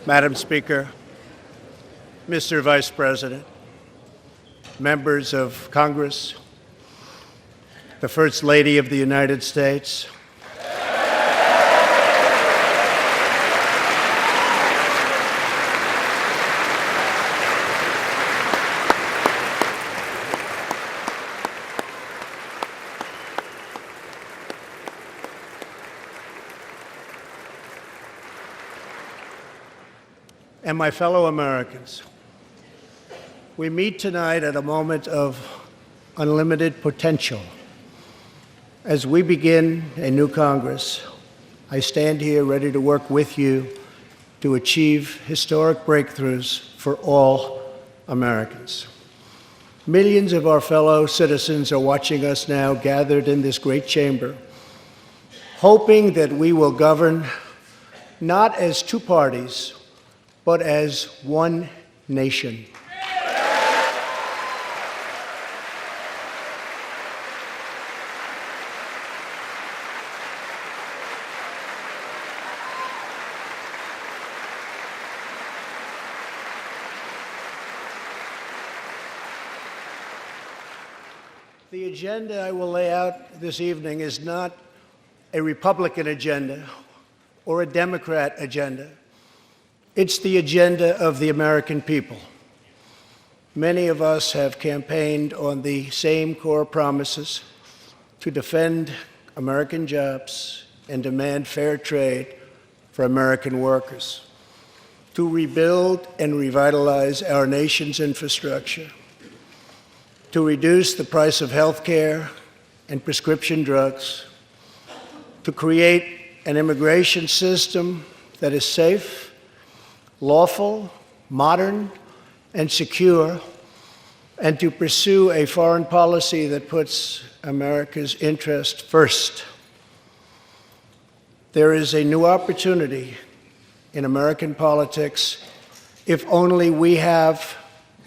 Madam Speaker, Mr. Vice President, members of Congress, the First Lady of the United States, and my fellow Americans. We meet tonight at a moment of unlimited potential. As we begin a new Congress, I stand here ready to work with you to achieve historic breakthroughs for all Americans. Millions of our fellow citizens are watching us now gathered in this great chamber, hoping that we will govern not as two parties, but as one nation. The agenda I will lay out this evening is not a Republican agenda or a Democrat agenda. It's the agenda of the American people. Many of us have campaigned on the same core promises: to defend American jobs and demand fair trade for American workers, to rebuild and revitalize our nation's infrastructure, to reduce the price of health care and prescription drugs, to create an immigration system that is safe, lawful, modern, and secure, and to pursue a foreign policy that puts America's interest first. There is a new opportunity in American politics if only we have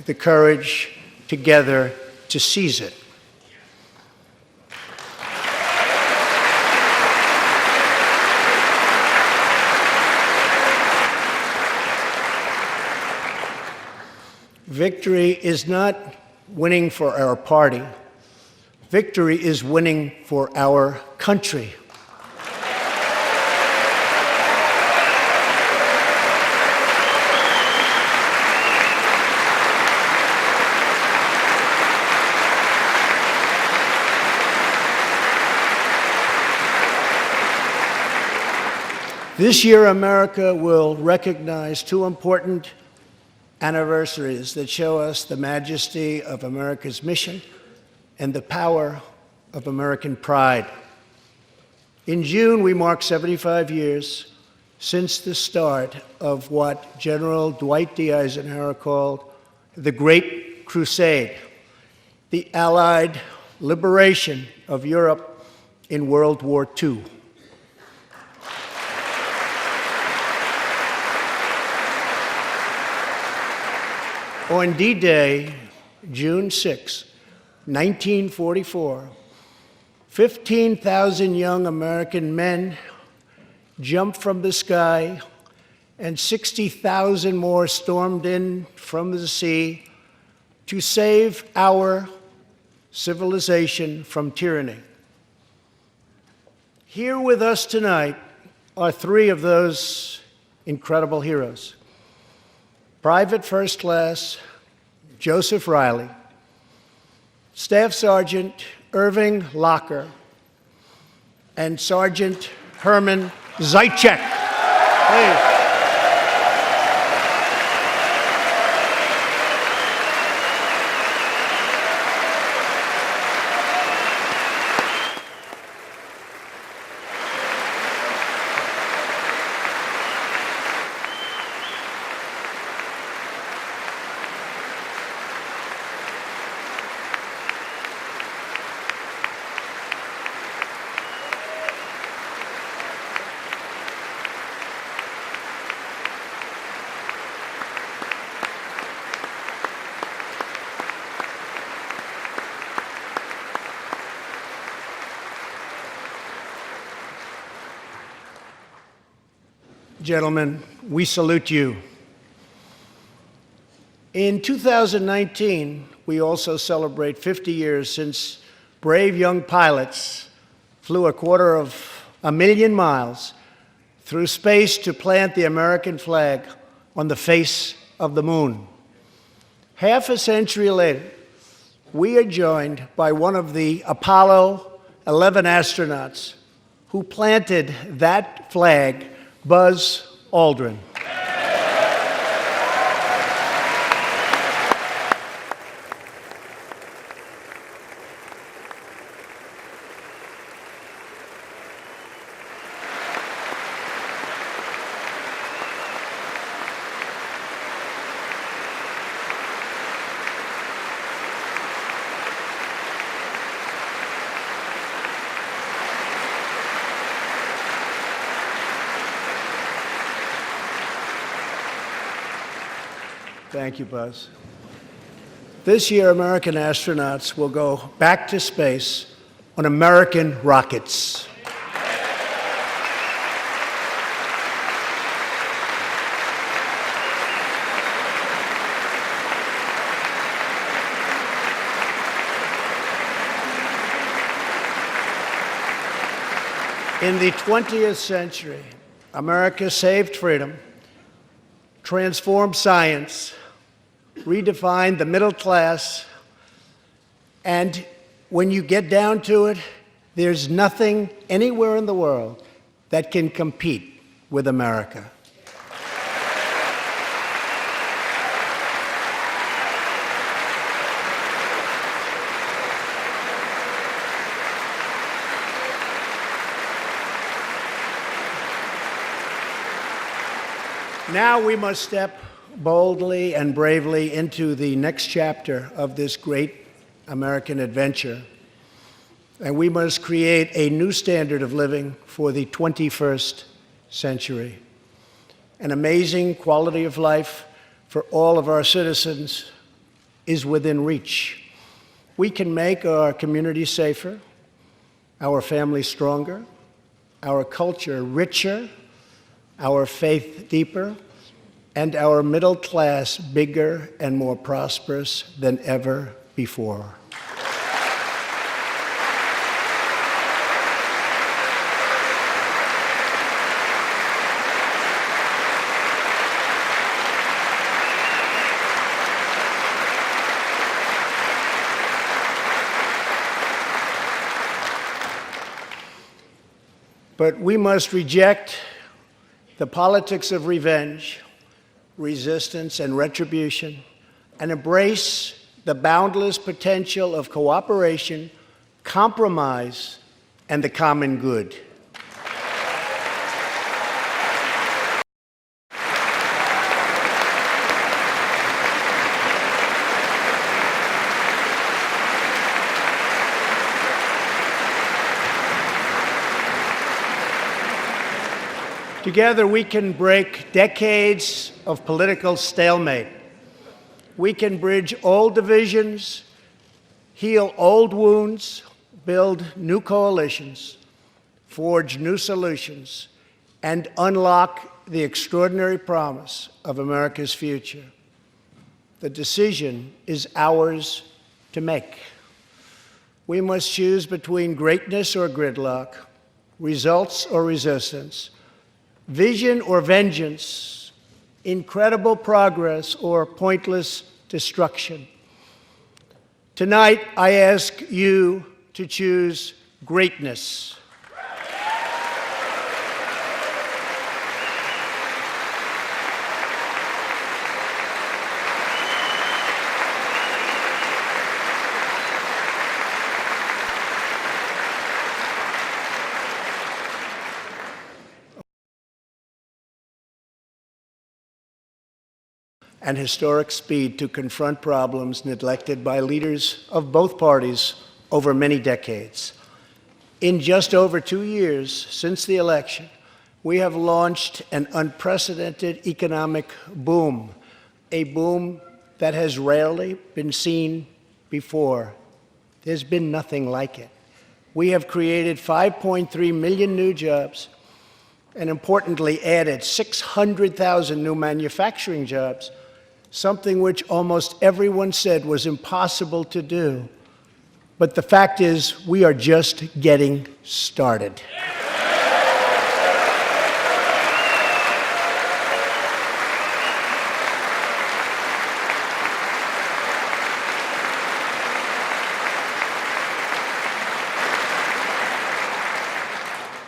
the courage together to seize it. Victory is not winning for our party. Victory is winning for our country. This year, America will recognize two important anniversaries that show us the majesty of America's mission and the power of American pride. In June, we mark 75 years since the start of what General Dwight D. Eisenhower called the Great Crusade, the Allied liberation of Europe in World War II. On D-Day, June 6, 1944, 15,000 young American men jumped from the sky, and 60,000 more stormed in from the sea to save our civilization from tyranny. Here with us tonight are three of those incredible heroes: Private First Class Joseph Riley, Staff Sergeant Irving Locker, and Sergeant Herman Zaitchik. Please. Gentlemen, we salute you. In 2019, we also celebrate 50 years since brave young pilots flew 250,000 miles through space to plant the American flag on the face of the moon. Half a century later, we are joined by one of the Apollo 11 astronauts who planted that flag, Buzz Aldrin. Thank you, Buzz. This year, American astronauts will go back to space on American rockets. In the 20th century, America saved freedom, transformed science, redefined the middle class, and when you get down to it, there's nothing anywhere in the world that can compete with America. Now we must step boldly and bravely into the next chapter of this great American adventure. And we must create a new standard of living for the 21st century. An amazing quality of life for all of our citizens is within reach. We can make our community safer, our families stronger, our culture richer, our faith deeper, and our middle class bigger and more prosperous than ever before. But we must reject the politics of revenge, resistance, and retribution, and embrace the boundless potential of cooperation, compromise, and the common good. Together, we can break decades of political stalemate. We can bridge old divisions, heal old wounds, build new coalitions, forge new solutions, and unlock the extraordinary promise of America's future. The decision is ours to make. We must choose between greatness or gridlock, results or resistance, vision or vengeance, incredible progress or pointless destruction. Tonight, I ask you to choose greatness. And historic speed to confront problems neglected by leaders of both parties over many decades. In just over 2 years since the election, we have launched an unprecedented economic boom, a boom that has rarely been seen before. There's been nothing like it. We have created 5.3 million new jobs and importantly added 600,000 new manufacturing jobs something which almost everyone said was impossible to do. But the fact is, we are just getting started.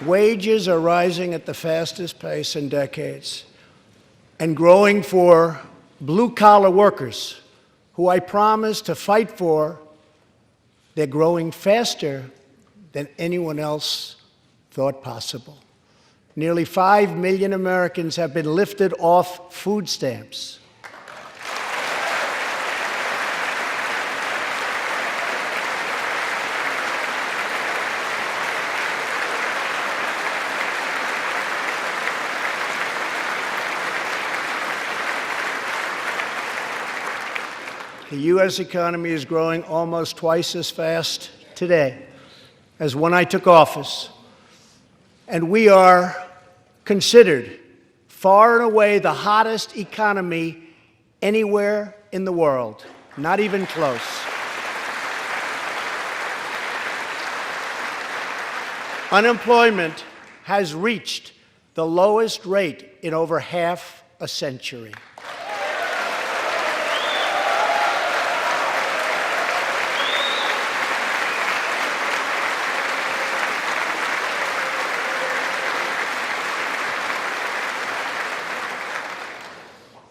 Wages are rising at the fastest pace in decades and growing for blue-collar workers who I promised to fight for. They're growing faster than anyone else thought possible. Nearly 5 million Americans have been lifted off food stamps. The U.S. economy is growing almost twice as fast today as when I took office, and we are considered far and away the hottest economy anywhere in the world, not even close. Unemployment has reached the lowest rate in over half a century.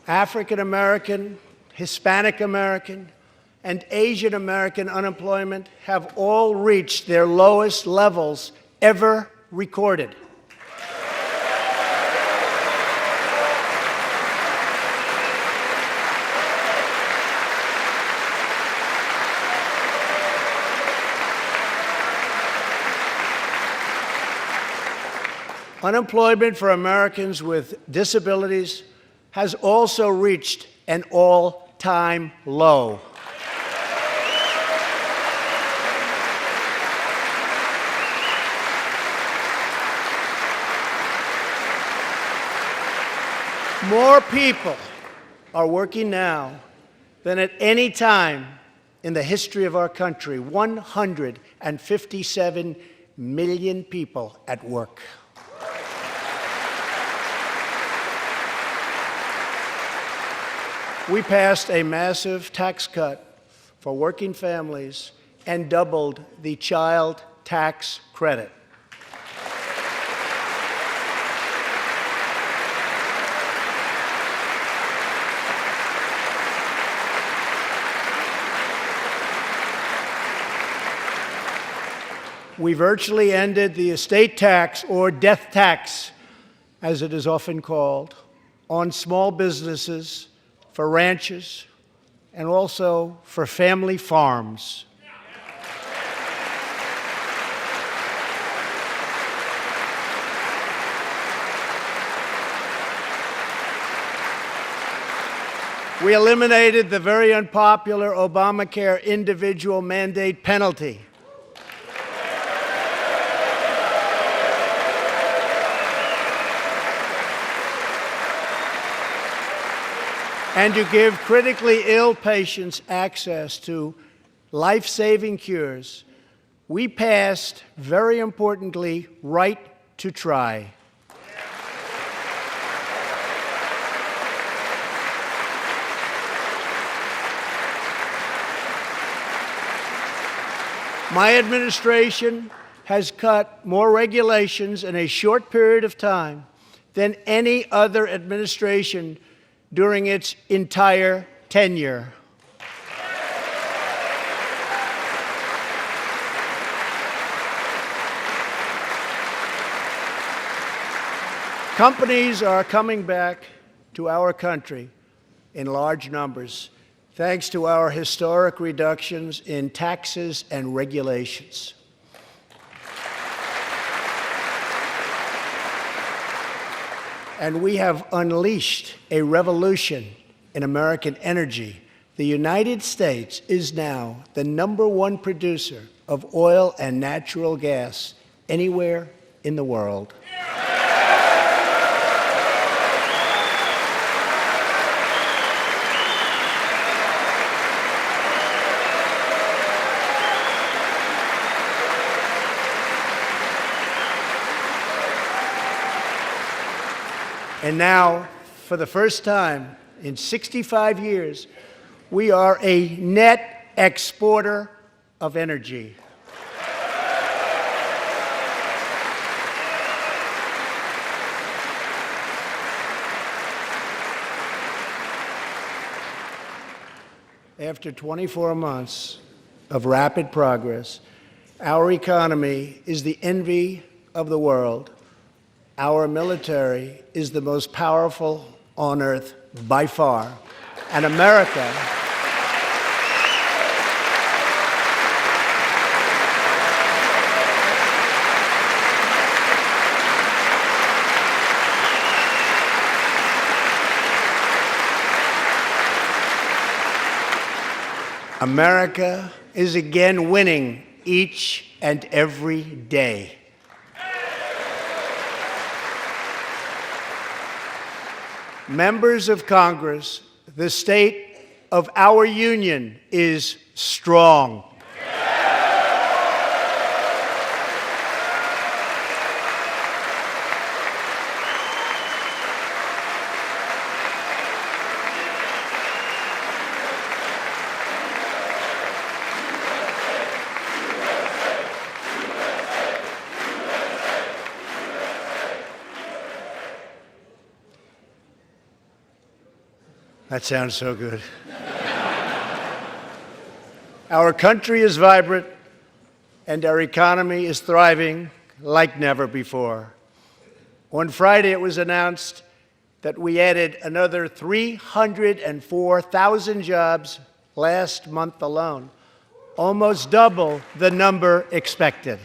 African American, Hispanic American, and Asian American unemployment have all reached their lowest levels ever recorded. Unemployment for Americans with disabilities has also reached an all-time low. More people are working now than at any time in the history of our country. 157 million people at work. We passed a massive tax cut for working families and doubled the child tax credit. We virtually ended the estate tax, or death tax, as it is often called, on small businesses, for ranches, and also for family farms. We eliminated the very unpopular Obamacare individual mandate penalty. And to give critically ill patients access to life-saving cures, we passed, very importantly, right to try. My administration has cut more regulations in a short period of time than any other administration during its entire tenure. Companies are coming back to our country in large numbers, thanks to our historic reductions in taxes and regulations. And we have unleashed a revolution in American energy. The United States is now the #1 producer of oil and natural gas anywhere in the world. And now, for the first time in 65 years, we are a net exporter of energy. After 24 months of rapid progress, our economy is the envy of the world. Our military is the most powerful on earth by far. And America is again winning each and every day. Members of Congress, the state of our union is strong. That sounds so good. Our country is vibrant, and our economy is thriving like never before. On Friday, it was announced that we added another 304,000 jobs last month alone, almost double the number expected.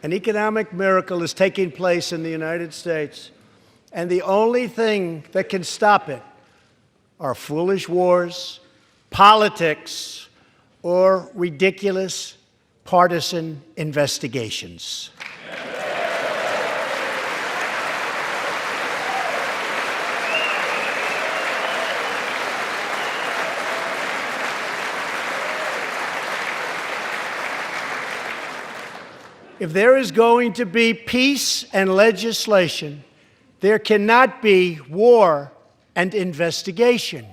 An economic miracle is taking place in the United States, and the only thing that can stop it are foolish wars, politics, or ridiculous partisan investigations. If there is going to be peace and legislation, there cannot be war and investigation.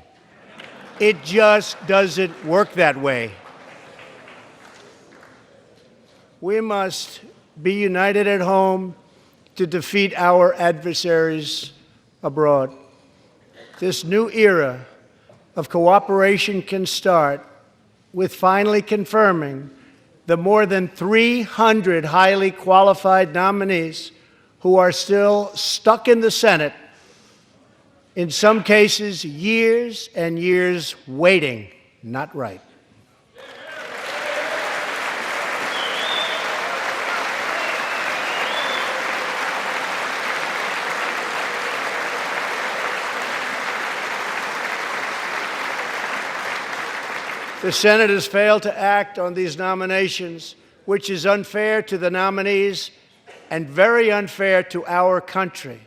It just doesn't work that way. We must be united at home to defeat our adversaries abroad. This new era of cooperation can start with finally confirming the more than 300 highly qualified nominees who are still stuck in the Senate, in some cases years and years waiting. Not right. The Senate has failed to act on these nominations, which is unfair to the nominees and very unfair to our country.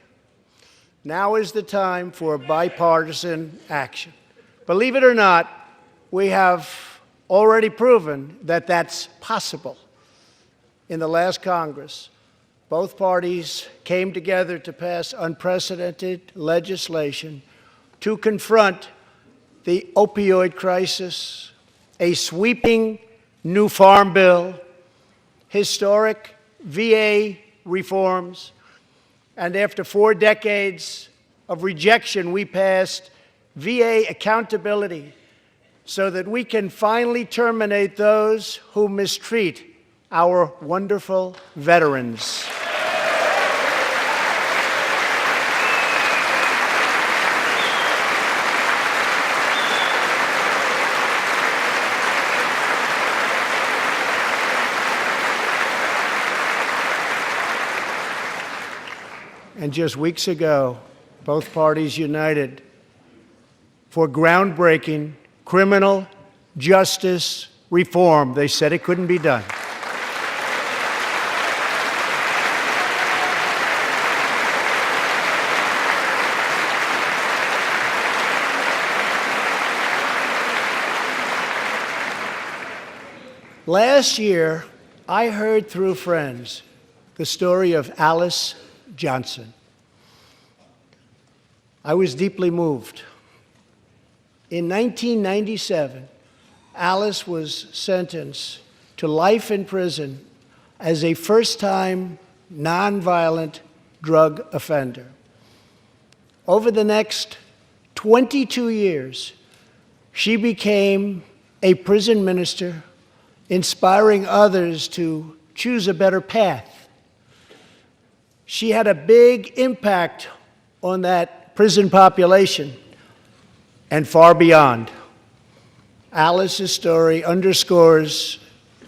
Now is the time for bipartisan action. Believe it or not, we have already proven that that's possible. In the last Congress, both parties came together to pass unprecedented legislation to confront the opioid crisis, a sweeping new farm bill, historic VA reforms, and after 4 decades of rejection, we passed VA accountability so that we can finally terminate those who mistreat our wonderful veterans. And just weeks ago, both parties united for groundbreaking criminal justice reform. They said it couldn't be done. Last year, I heard through friends the story of Alice Johnson. I was deeply moved. In 1997, Alice was sentenced to life in prison as a first-time nonviolent drug offender. Over the next 22 years, she became a prison minister, inspiring others to choose a better path. She had a big impact on that prison population and far beyond. Alice's story underscores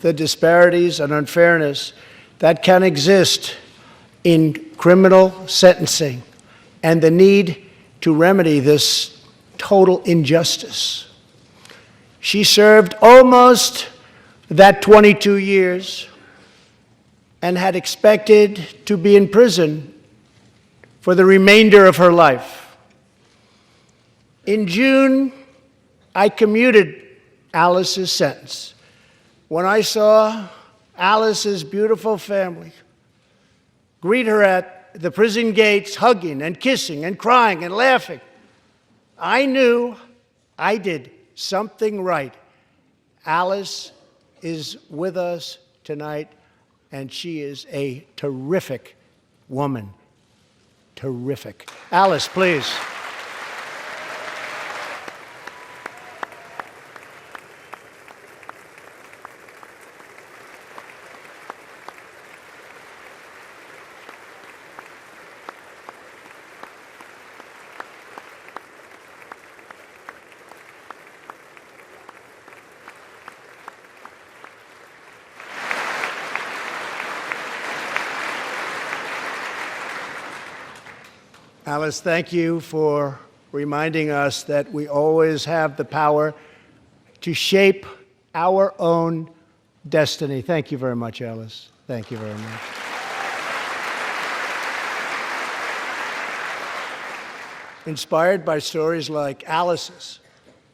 the disparities and unfairness that can exist in criminal sentencing and the need to remedy this total injustice. She served almost that 22 years and had expected to be in prison for the remainder of her life. In June, I commuted Alice's sentence. When I saw Alice's beautiful family greet her at the prison gates, hugging and kissing and crying and laughing, I knew I did something right. Alice is with us tonight, and she is a terrific woman. Terrific. Alice, please. Alice, thank you for reminding us that we always have the power to shape our own destiny. Thank you very much, Alice. Thank you very much. Inspired by stories like Alice's,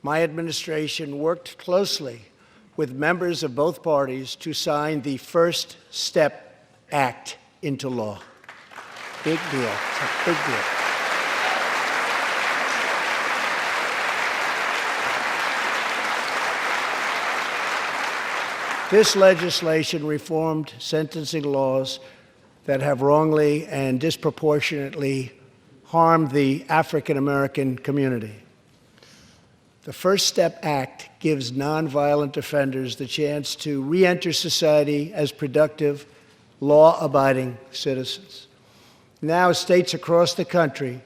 my administration worked closely with members of both parties to sign the First Step Act into law. Big deal. It's a big deal. This legislation reformed sentencing laws that have wrongly and disproportionately harmed the African American community. The First Step Act gives nonviolent offenders the chance to re-enter society as productive, law-abiding citizens. Now, states across the country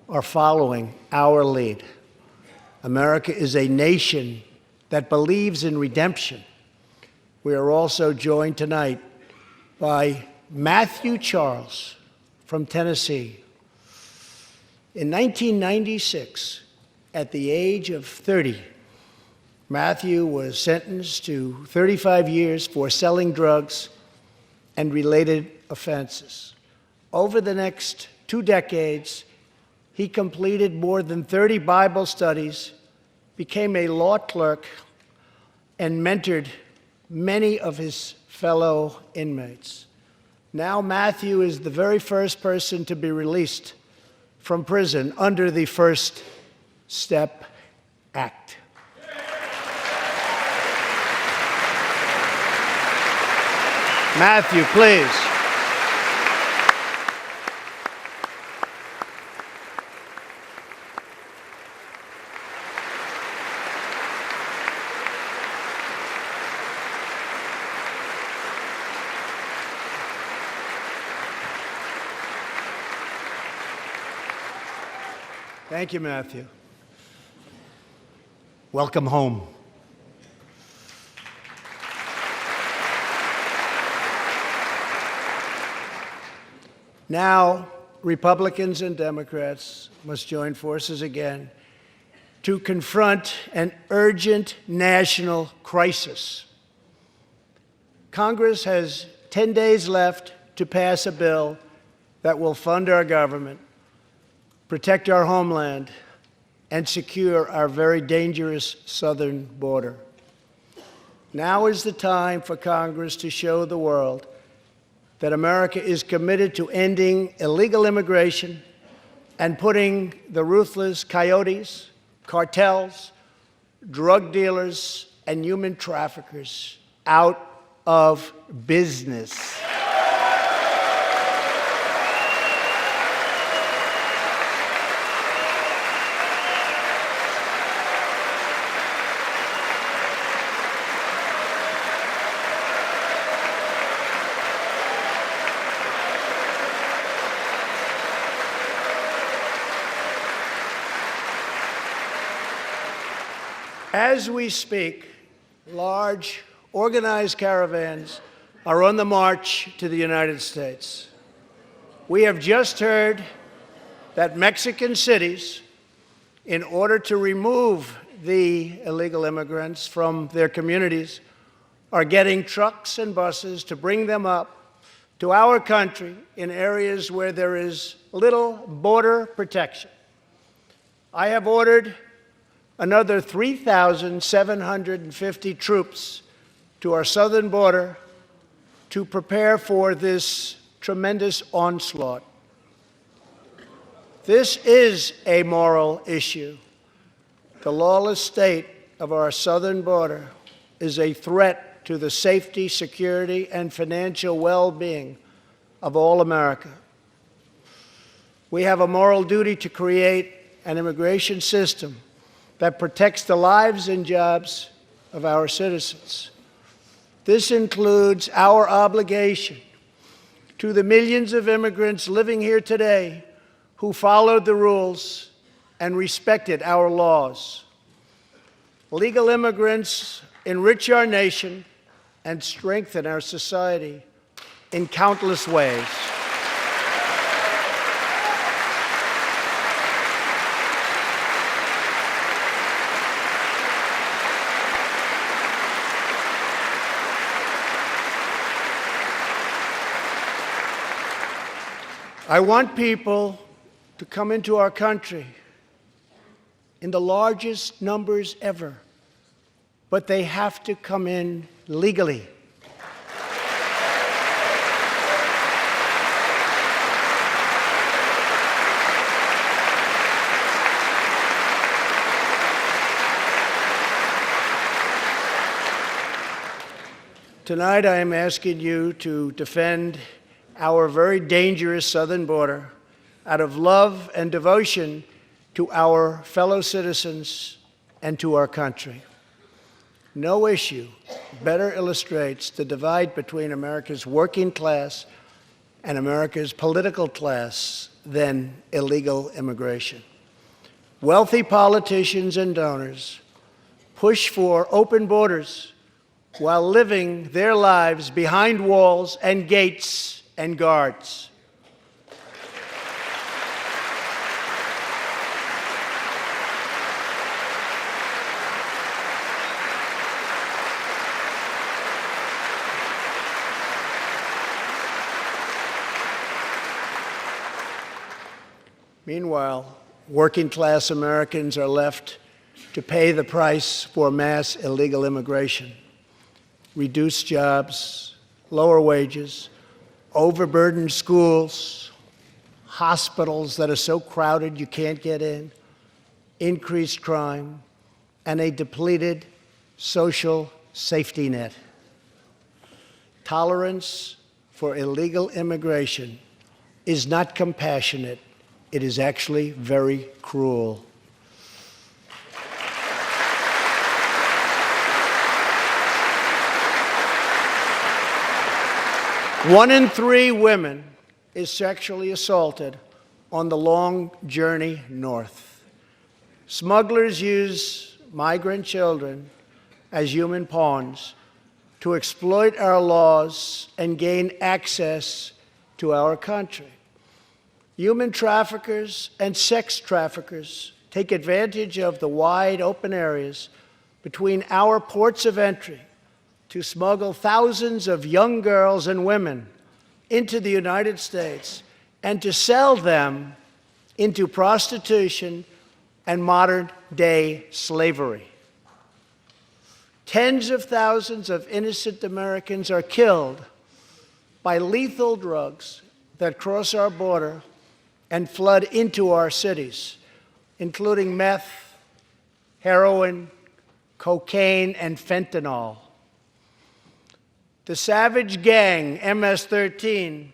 are following our lead. America is a nation that believes in redemption. We are also joined tonight by Matthew Charles from Tennessee. In 1996, at the age of 30, Matthew was sentenced to 35 years for selling drugs and related offenses. Over the next 2 decades, he completed more than 30 Bible studies, became a law clerk, and mentored many of his fellow inmates. Now Matthew is the very first person to be released from prison under the First Step Act. Matthew, please. Thank you, Matthew. Welcome home. Now, Republicans and Democrats must join forces again to confront an urgent national crisis. Congress has 10 days left to pass a bill that will fund our government, protect our homeland, and secure our very dangerous southern border. Now is the time for Congress to show the world that America is committed to ending illegal immigration and putting the ruthless coyotes, cartels, drug dealers, and human traffickers out of business. As we speak, large, organized caravans are on the march to the United States. We have just heard that Mexican cities, in order to remove the illegal immigrants from their communities, are getting trucks and buses to bring them up to our country in areas where there is little border protection. I have ordered another 3,750 troops to our southern border to prepare for this tremendous onslaught. This is a moral issue. The lawless state of our southern border is a threat to the safety, security, and financial well-being of all America. We have a moral duty to create an immigration system that protects the lives and jobs of our citizens. This includes our obligation to the millions of immigrants living here today who followed the rules and respected our laws. Legal immigrants enrich our nation and strengthen our society in countless ways. I want people to come into our country in the largest numbers ever, but they have to come in legally. Tonight, I am asking you to defend our very dangerous southern border out of love and devotion to our fellow citizens and to our country. No issue better illustrates the divide between America's working class and America's political class than illegal immigration. Wealthy politicians and donors push for open borders while living their lives behind walls and gates and guards. Meanwhile, working-class Americans are left to pay the price for mass illegal immigration. Reduced jobs, lower wages, overburdened schools, hospitals that are so crowded you can't get in, increased crime, and a depleted social safety net. Tolerance for illegal immigration is not compassionate. It is actually very cruel. One in 3 women is sexually assaulted on the long journey north. Smugglers use migrant children as human pawns to exploit our laws and gain access to our country. Human traffickers and sex traffickers take advantage of the wide open areas between our ports of entry to smuggle thousands of young girls and women into the United States and to sell them into prostitution and modern-day slavery. Tens of thousands of innocent Americans are killed by lethal drugs that cross our border and flood into our cities, including meth, heroin, cocaine, and fentanyl. The savage gang, MS-13,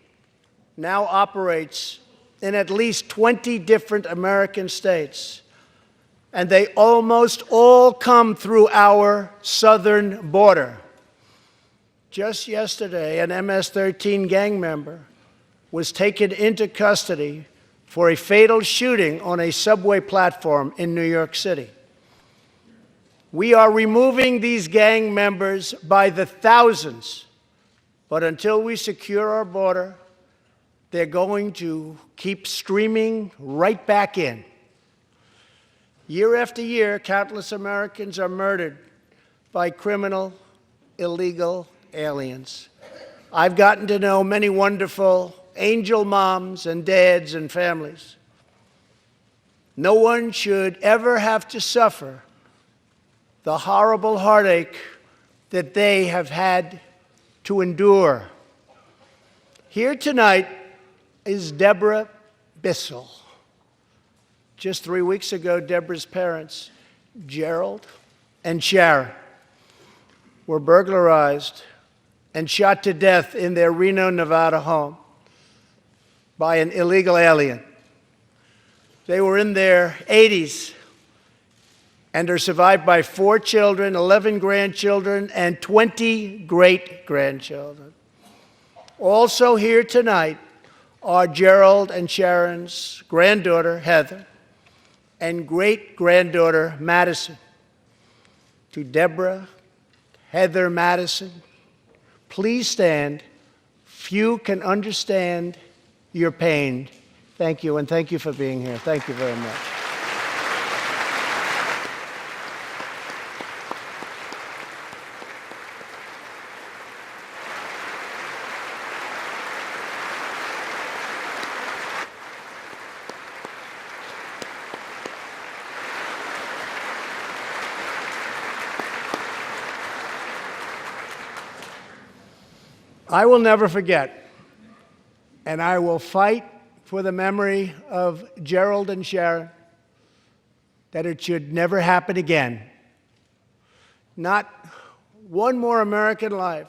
now operates in at least 20 different American states, and they almost all come through our southern border. Just yesterday, an MS-13 gang member was taken into custody for a fatal shooting on a subway platform in New York City. We are removing these gang members by the thousands, but until we secure our border, they're going to keep streaming right back in. Year after year, countless Americans are murdered by criminal, illegal aliens. I've gotten to know many wonderful angel moms and dads and families. No one should ever have to suffer the horrible heartache that they have had to endure. Here tonight is Deborah Bissell. Just 3 weeks ago, Deborah's parents, Gerald and Sharon, were burglarized and shot to death in their Reno, Nevada home by an illegal alien. They were in their 80s and are survived by 4 children, 11 grandchildren, and 20 great-grandchildren. Also here tonight are Gerald and Sharon's granddaughter, Heather, and great-granddaughter, Madison. To Deborah, Heather, Madison, please stand. Few can understand your pain. Thank you, and thank you for being here. Thank you very much. I will never forget, and I will fight for the memory of Gerald and Sharon, that it should never happen again. Not one more American life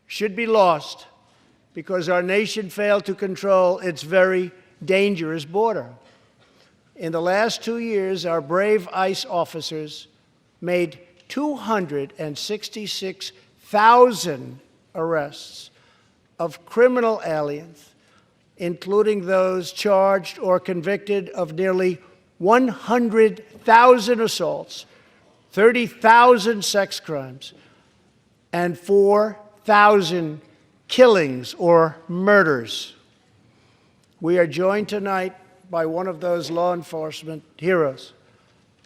should be lost because our nation failed to control its very dangerous border. In the last 2 years, our brave ICE officers made 266,000 arrests of criminal aliens, including those charged or convicted of nearly 100,000 assaults, 30,000 sex crimes, and 4,000 killings or murders. We are joined tonight by one of those law enforcement heroes,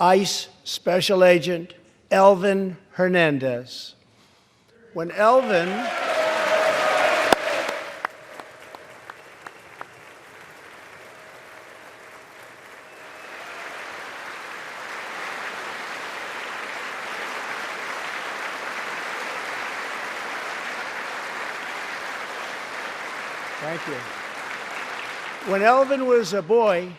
ICE Special Agent Elvin Hernandez. When Elvin Thank you. When Elvin was a boy,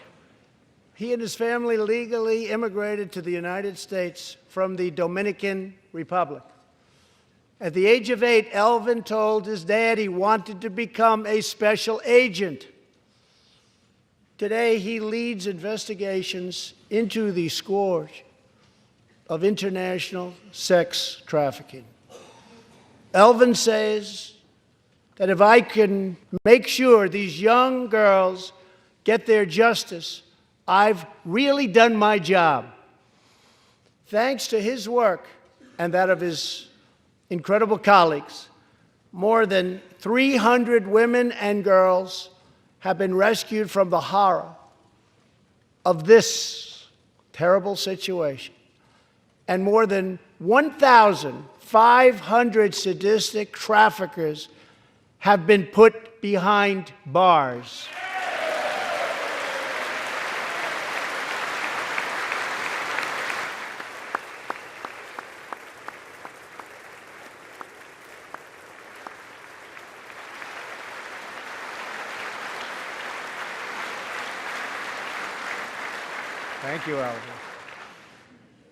he and his family legally immigrated to the United States from the Dominican Republic. At the age of 8, Elvin told his dad he wanted to become a special agent. Today, he leads investigations into the scourge of international sex trafficking. Elvin says that if I can make sure these young girls get their justice, I've really done my job. Thanks to his work and that of his incredible colleagues, more than 300 women and girls have been rescued from the horror of this terrible situation. And more than 1,500 sadistic traffickers have been put behind bars. Thank you, Alvin.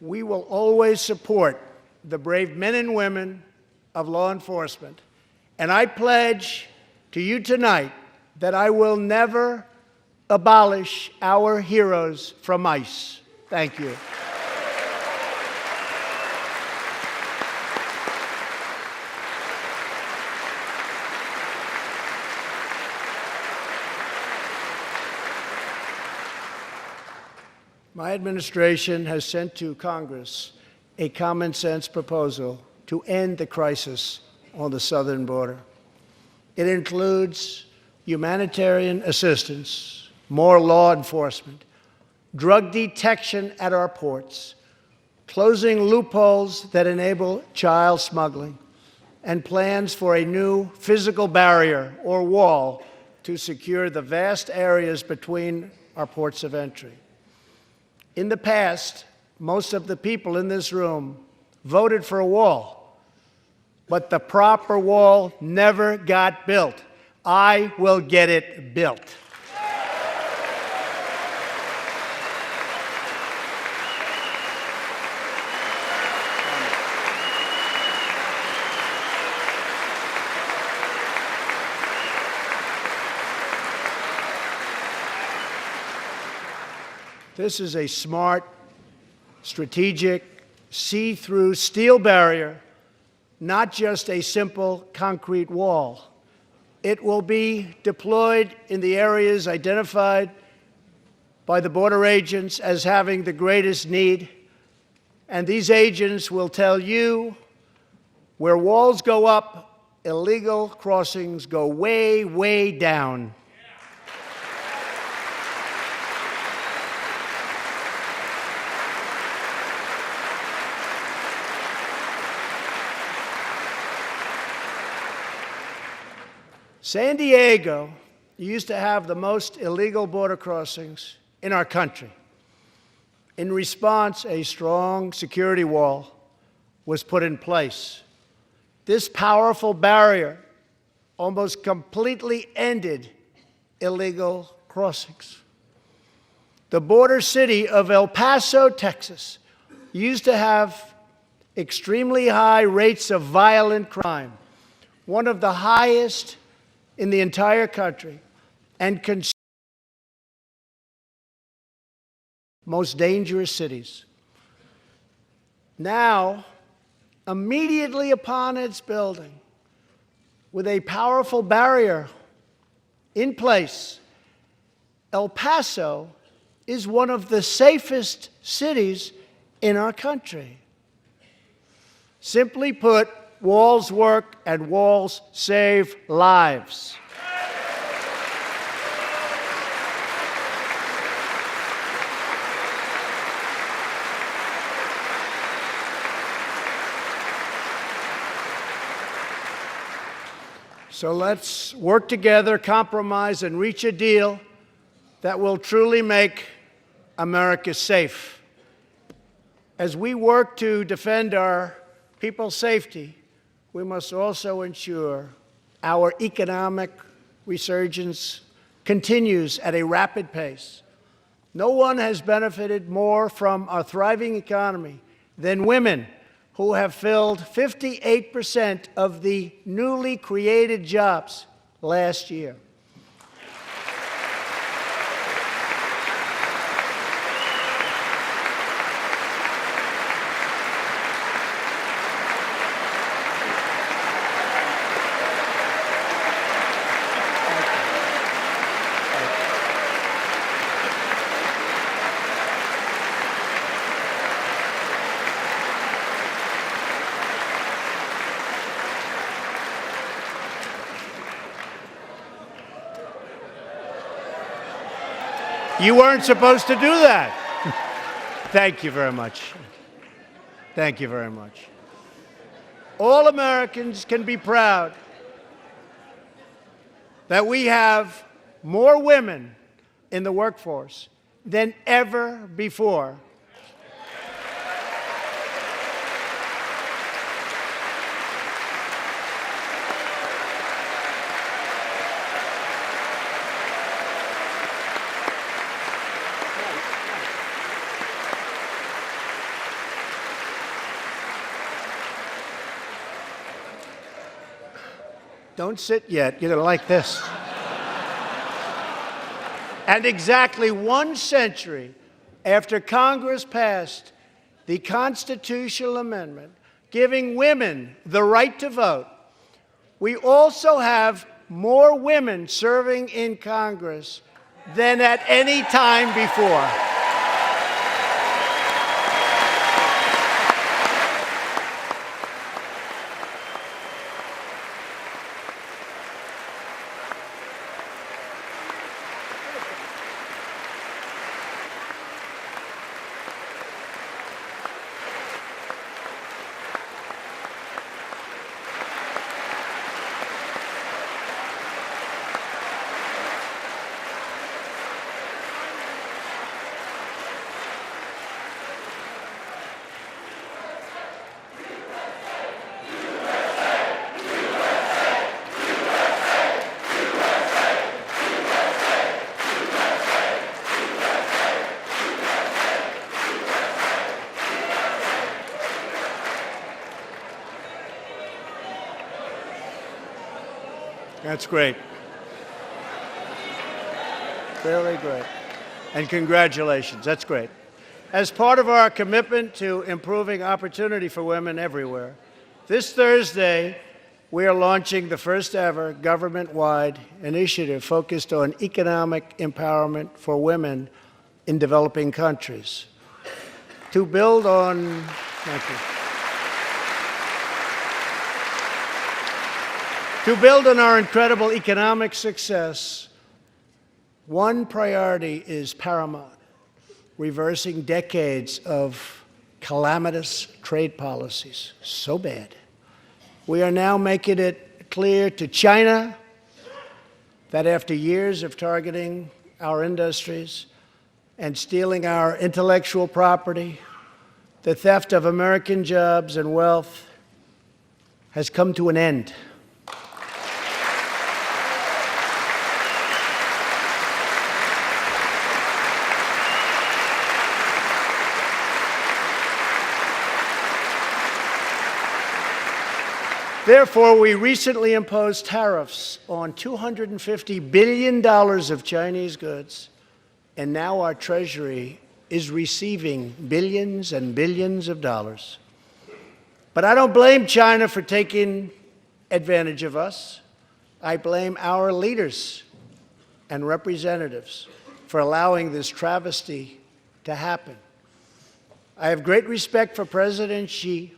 We will always support the brave men and women of law enforcement. And I pledge to you tonight that I will never abolish our heroes from ICE. Thank you. My administration has sent to Congress a common-sense proposal to end the crisis on the southern border. It includes humanitarian assistance, more law enforcement, drug detection at our ports, closing loopholes that enable child smuggling, and plans for a new physical barrier or wall to secure the vast areas between our ports of entry. In the past, most of the people in this room voted for a wall, but the proper wall never got built. I will get it built. This is a smart, strategic, see-through steel barrier, not just a simple concrete wall. It will be deployed in the areas identified by the border agents as having the greatest need, and these agents will tell you where walls go up, illegal crossings go way, way down. San Diego used to have the most illegal border crossings in our country. In response, a strong security wall was put in place. This powerful barrier almost completely ended illegal crossings. The border city of El Paso, Texas, used to have extremely high rates of violent crime, one of the highest in the entire country, and most dangerous cities. Now, immediately upon its building, with a powerful barrier in place, El Paso is one of the safest cities in our country. Simply put, walls work and walls save lives. So let's work together, compromise, and reach a deal that will truly make America safe. As we work to defend our people's safety, we must also ensure our economic resurgence continues at a rapid pace. No one has benefited more from our thriving economy than women, who have filled 58% of the newly created jobs last year. You weren't supposed to do that. Thank you very much. Thank you very much. All Americans can be proud that we have more women in the workforce than ever before. Don't sit yet. You're going to like this. And exactly 1 century after Congress passed the constitutional amendment giving women the right to vote, we also have more women serving in Congress than at any time before. That's great. Really great. And congratulations. That's great. As part of our commitment to improving opportunity for women everywhere, this Thursday, we are launching the first ever government-wide initiative focused on economic empowerment for women in developing countries. To build on, thank you. To build on our incredible economic success, one priority is paramount: reversing decades of calamitous trade policies. So bad. We are now making it clear to China that after years of targeting our industries and stealing our intellectual property, the theft of American jobs and wealth has come to an end. Therefore, we recently imposed tariffs on $250 billion of Chinese goods, and now our Treasury is receiving billions and billions of dollars. But I don't blame China for taking advantage of us. I blame our leaders and representatives for allowing this travesty to happen. I have great respect for President Xi,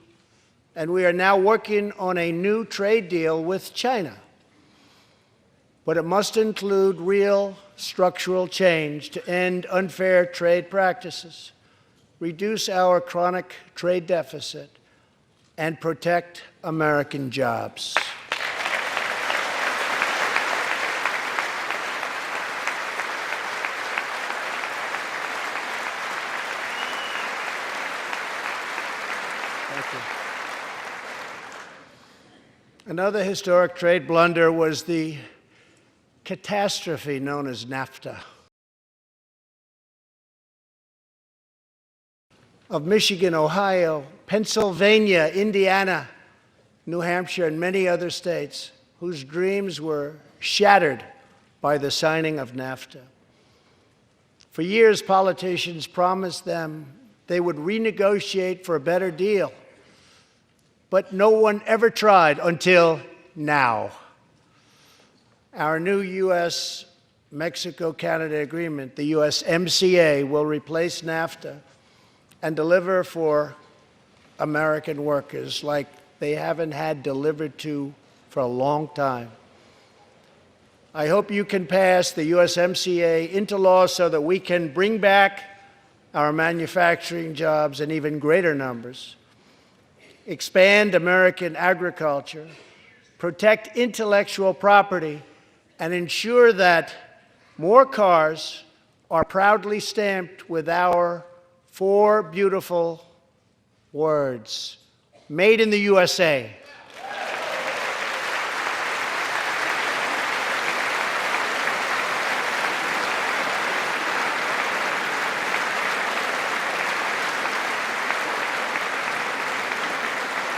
and we are now working on a new trade deal with China. But it must include real structural change to end unfair trade practices, reduce our chronic trade deficit, and protect American jobs. Thank you. Another historic trade blunder was the catastrophe known as NAFTA. Of Michigan, Ohio, Pennsylvania, Indiana, New Hampshire, and many other states whose dreams were shattered by the signing of NAFTA. For years, politicians promised them they would renegotiate for a better deal, but no one ever tried until now. Our new U.S.-Mexico-Canada agreement, the USMCA, will replace NAFTA and deliver for American workers like they haven't had delivered to for a long time. I hope you can pass the USMCA into law so that we can bring back our manufacturing jobs in even greater numbers, expand American agriculture, protect intellectual property, and ensure that more cars are proudly stamped with our 4 beautiful words: Made in the USA.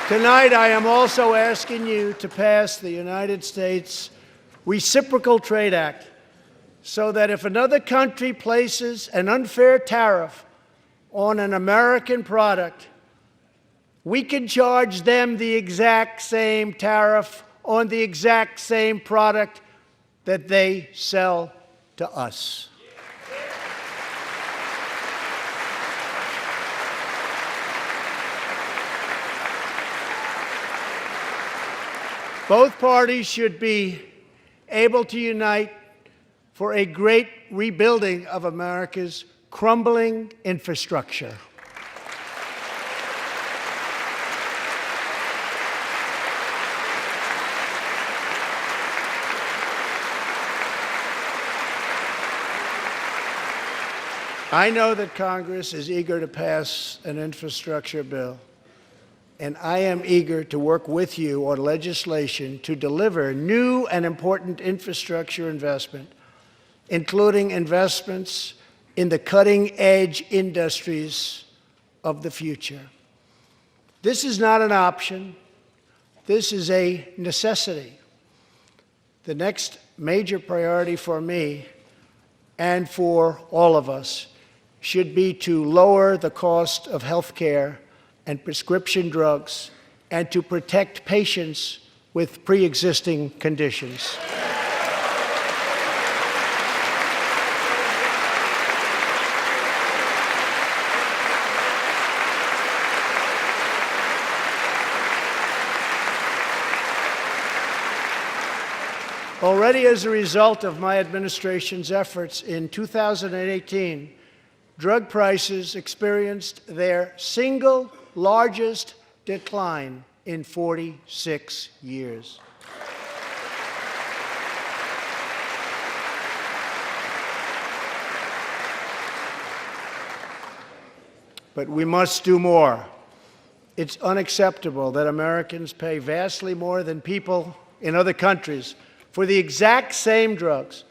Tonight, I am also asking you to pass the United States Reciprocal Trade Act so that if another country places an unfair tariff on an American product, we can charge them the exact same tariff on the exact same product that they sell to us. Both parties should be able to unite for a great rebuilding of America's crumbling infrastructure. I know that Congress is eager to pass an infrastructure bill, and I am eager to work with you on legislation to deliver new and important infrastructure investment, including investments in the cutting-edge industries of the future. This is not an option. This is a necessity. The next major priority for me and for all of us should be to lower the cost of health care and prescription drugs, and to protect patients with pre-existing conditions. Already as a result of my administration's efforts in 2018, drug prices experienced their single largest decline in 46 years. But we must do more. It's unacceptable that Americans pay vastly more than people in other countries for the exact same drugs,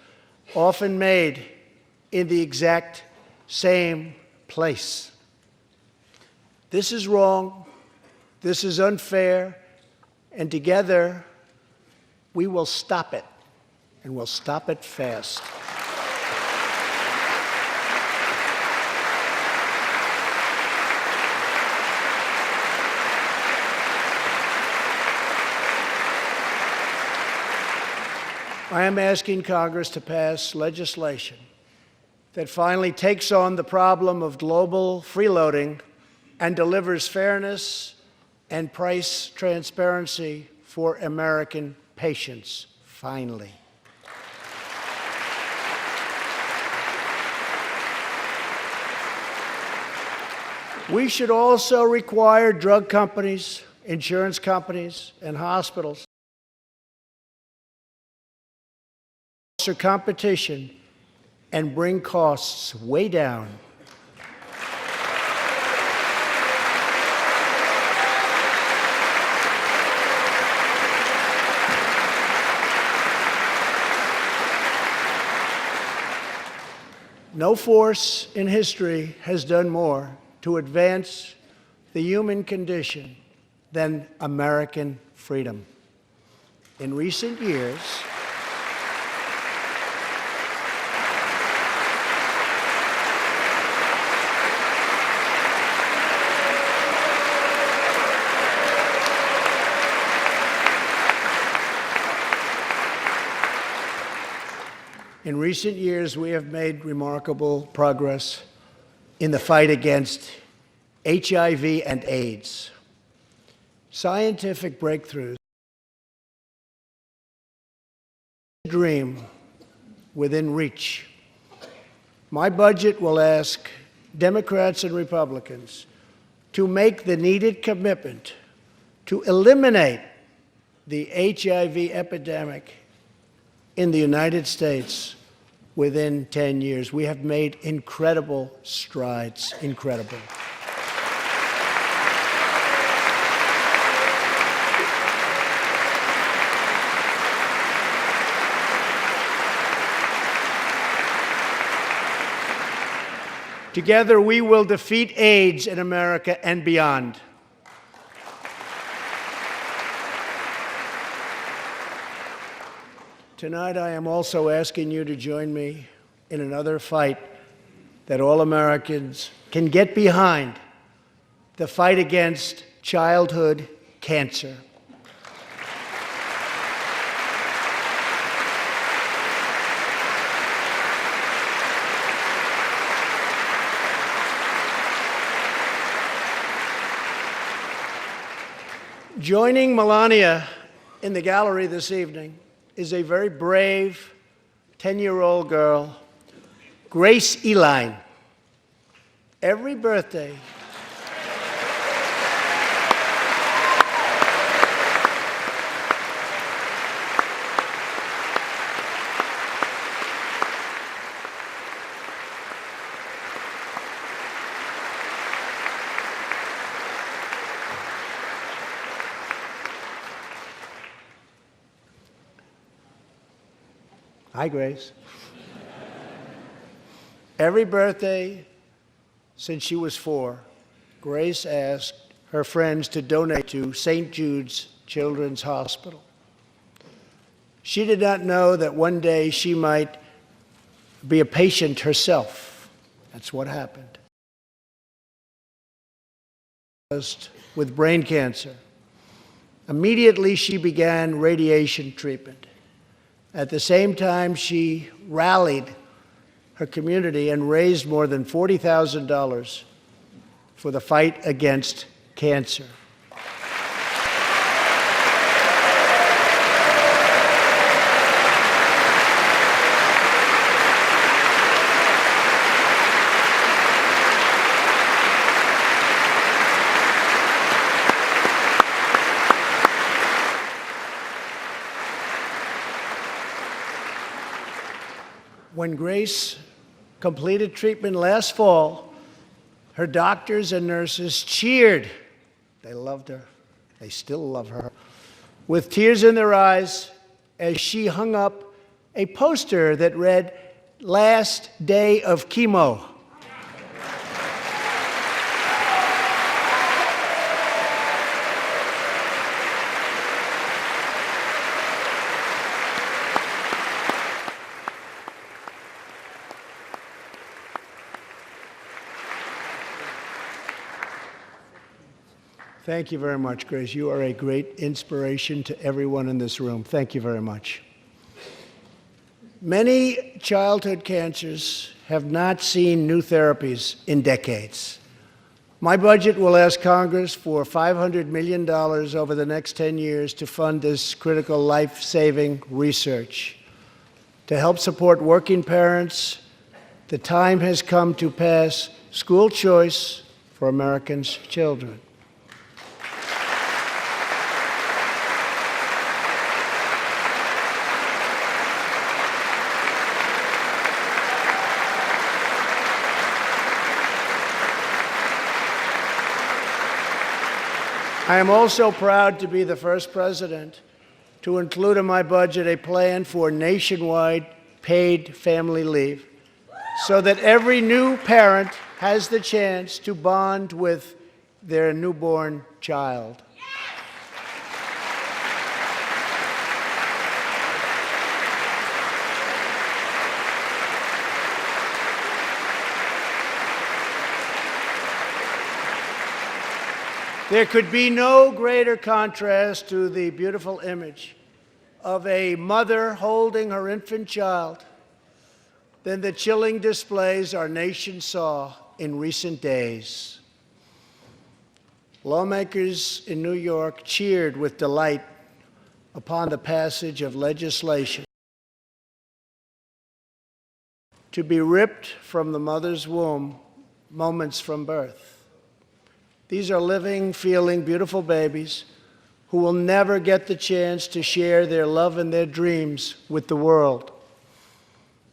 often made in the exact same place. This is wrong, this is unfair, and together we will stop it, and we'll stop it fast. I am asking Congress to pass legislation that finally takes on the problem of global freeloading and delivers fairness and price transparency for American patients, finally. We should also require drug companies, insurance companies, and hospitals to foster competition and bring costs way down. No force in history has done more to advance the human condition than American freedom. In recent years, we have made remarkable progress in the fight against HIV and AIDS. Scientific breakthroughs, dream within reach. My budget will ask Democrats and Republicans to make the needed commitment to eliminate the HIV epidemic in the United States within 10 years. We have made incredible strides, incredible. Together, we will defeat AIDS in America and beyond. Tonight, I am also asking you to join me in another fight that all Americans can get behind, the fight against childhood cancer. Joining Melania in the gallery this evening is a very brave 10-year-old girl, Grace Eline. Every birthday, hi, Grace. Every birthday since she was 4, Grace asked her friends to donate to St. Jude's Children's Hospital. She did not know that one day she might be a patient herself. That's what happened. With brain cancer. Immediately, she began radiation treatment. At the same time, she rallied her community and raised more than $40,000 for the fight against cancer. When Grace completed treatment last fall, her doctors and nurses cheered. They loved her. They still love her. With tears in their eyes as she hung up a poster that read, "Last day of chemo." Thank you very much, Grace. You are a great inspiration to everyone in this room. Thank you very much. Many childhood cancers have not seen new therapies in decades. My budget will ask Congress for $500 million over the next 10 years to fund this critical life-saving research. To help support working parents, the time has come to pass school choice for Americans' children. I am also proud to be the first president to include in my budget a plan for nationwide paid family leave so that every new parent has the chance to bond with their newborn child. There could be no greater contrast to the beautiful image of a mother holding her infant child than the chilling displays our nation saw in recent days. Lawmakers in New York cheered with delight upon the passage of legislation to be ripped from the mother's womb moments from birth. These are living, feeling, beautiful babies who will never get the chance to share their love and their dreams with the world.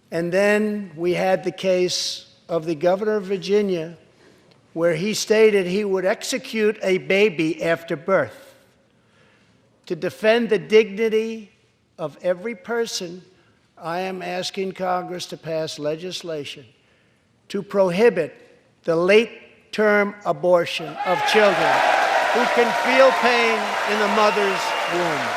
And then we had the case of the governor of Virginia, where he stated he would execute a baby after birth. To defend the dignity of every person, I am asking Congress to pass legislation to prohibit the late-term abortion of children who can feel pain in the mother's womb.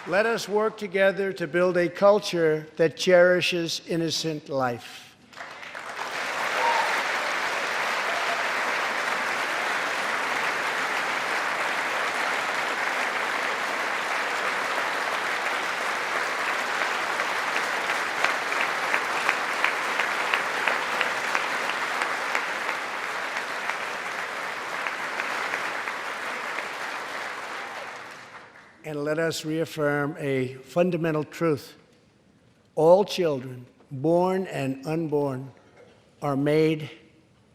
Let us work together to build a culture that cherishes innocent life. And let us reaffirm a fundamental truth. All children, born and unborn, are made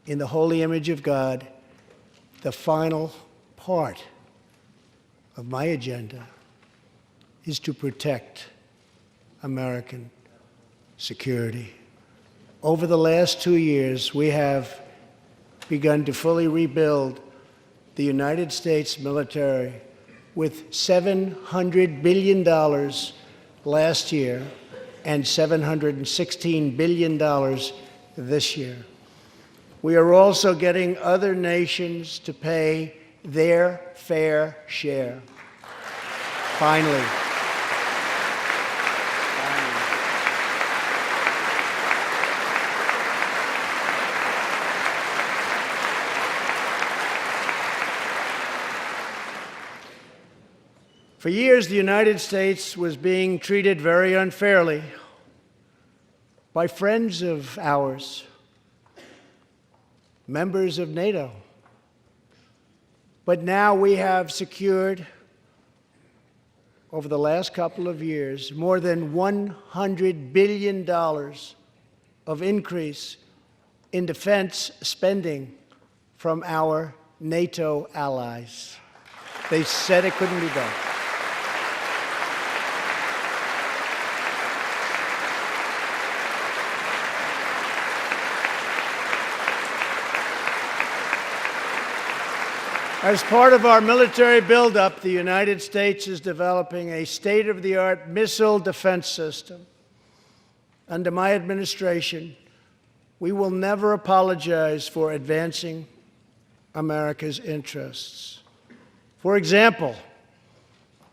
in the holy image of God. The final part of my agenda is to protect American security. Over the last 2 years, we have begun to fully rebuild the United States military with $700 billion last year and $716 billion this year. We are also getting other nations to pay their fair share. Finally. For years, the United States was being treated very unfairly by friends of ours, members of NATO. But now we have secured, over the last couple of years, more than $100 billion of increase in defense spending from our NATO allies. They said it couldn't be done. As part of our military buildup, the United States is developing a state-of-the-art missile defense system. Under my administration, we will never apologize for advancing America's interests. For example,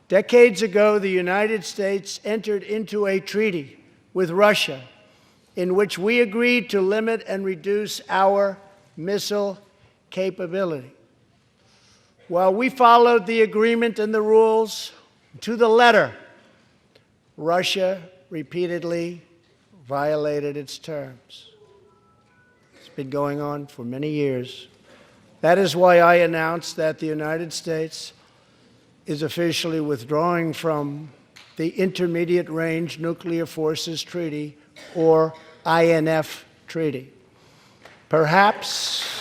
decades ago, the United States entered into a treaty with Russia in which we agreed to limit and reduce our missile capability. While we followed the agreement and the rules to the letter, Russia repeatedly violated its terms. It's been going on for many years. That is why I announced that the United States is officially withdrawing from the Intermediate Range Nuclear Forces Treaty, or INF Treaty. Perhaps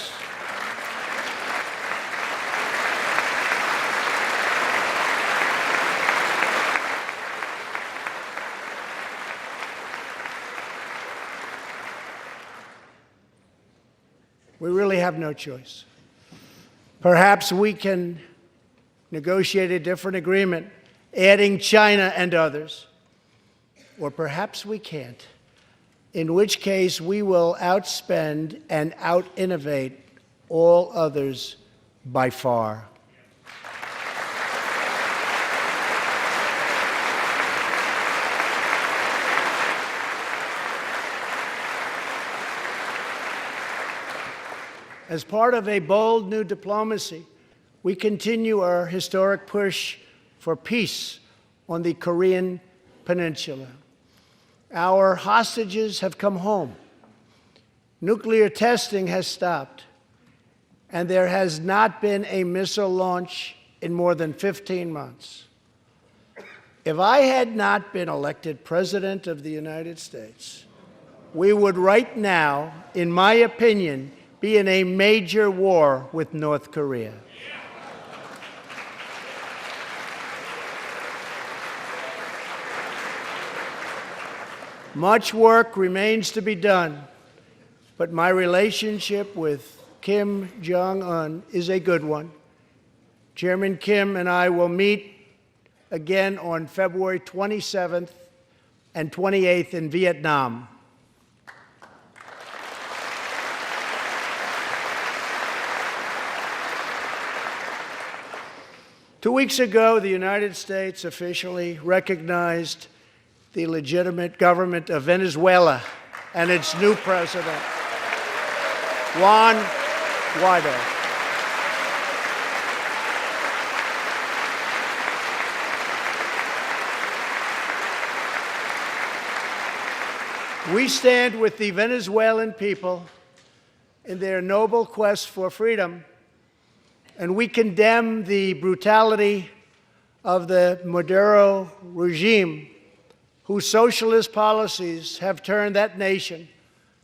we really have no choice. Perhaps we can negotiate a different agreement, adding China and others. Or perhaps we can't, in which case we will outspend and out-innovate all others by far. As part of a bold new diplomacy, we continue our historic push for peace on the Korean Peninsula. Our hostages have come home. Nuclear testing has stopped, and there has not been a missile launch in more than 15 months. If I had not been elected President of the United States, we would right now, in my opinion, be in a major war with North Korea. Much work remains to be done, but my relationship with Kim Jong-un is a good one. Chairman Kim and I will meet again on February 27th and 28th in Vietnam. 2 weeks ago, the United States officially recognized the legitimate government of Venezuela and its new president, Juan Guaido. We stand with the Venezuelan people in their noble quest for freedom, and we condemn the brutality of the Maduro regime, whose socialist policies have turned that nation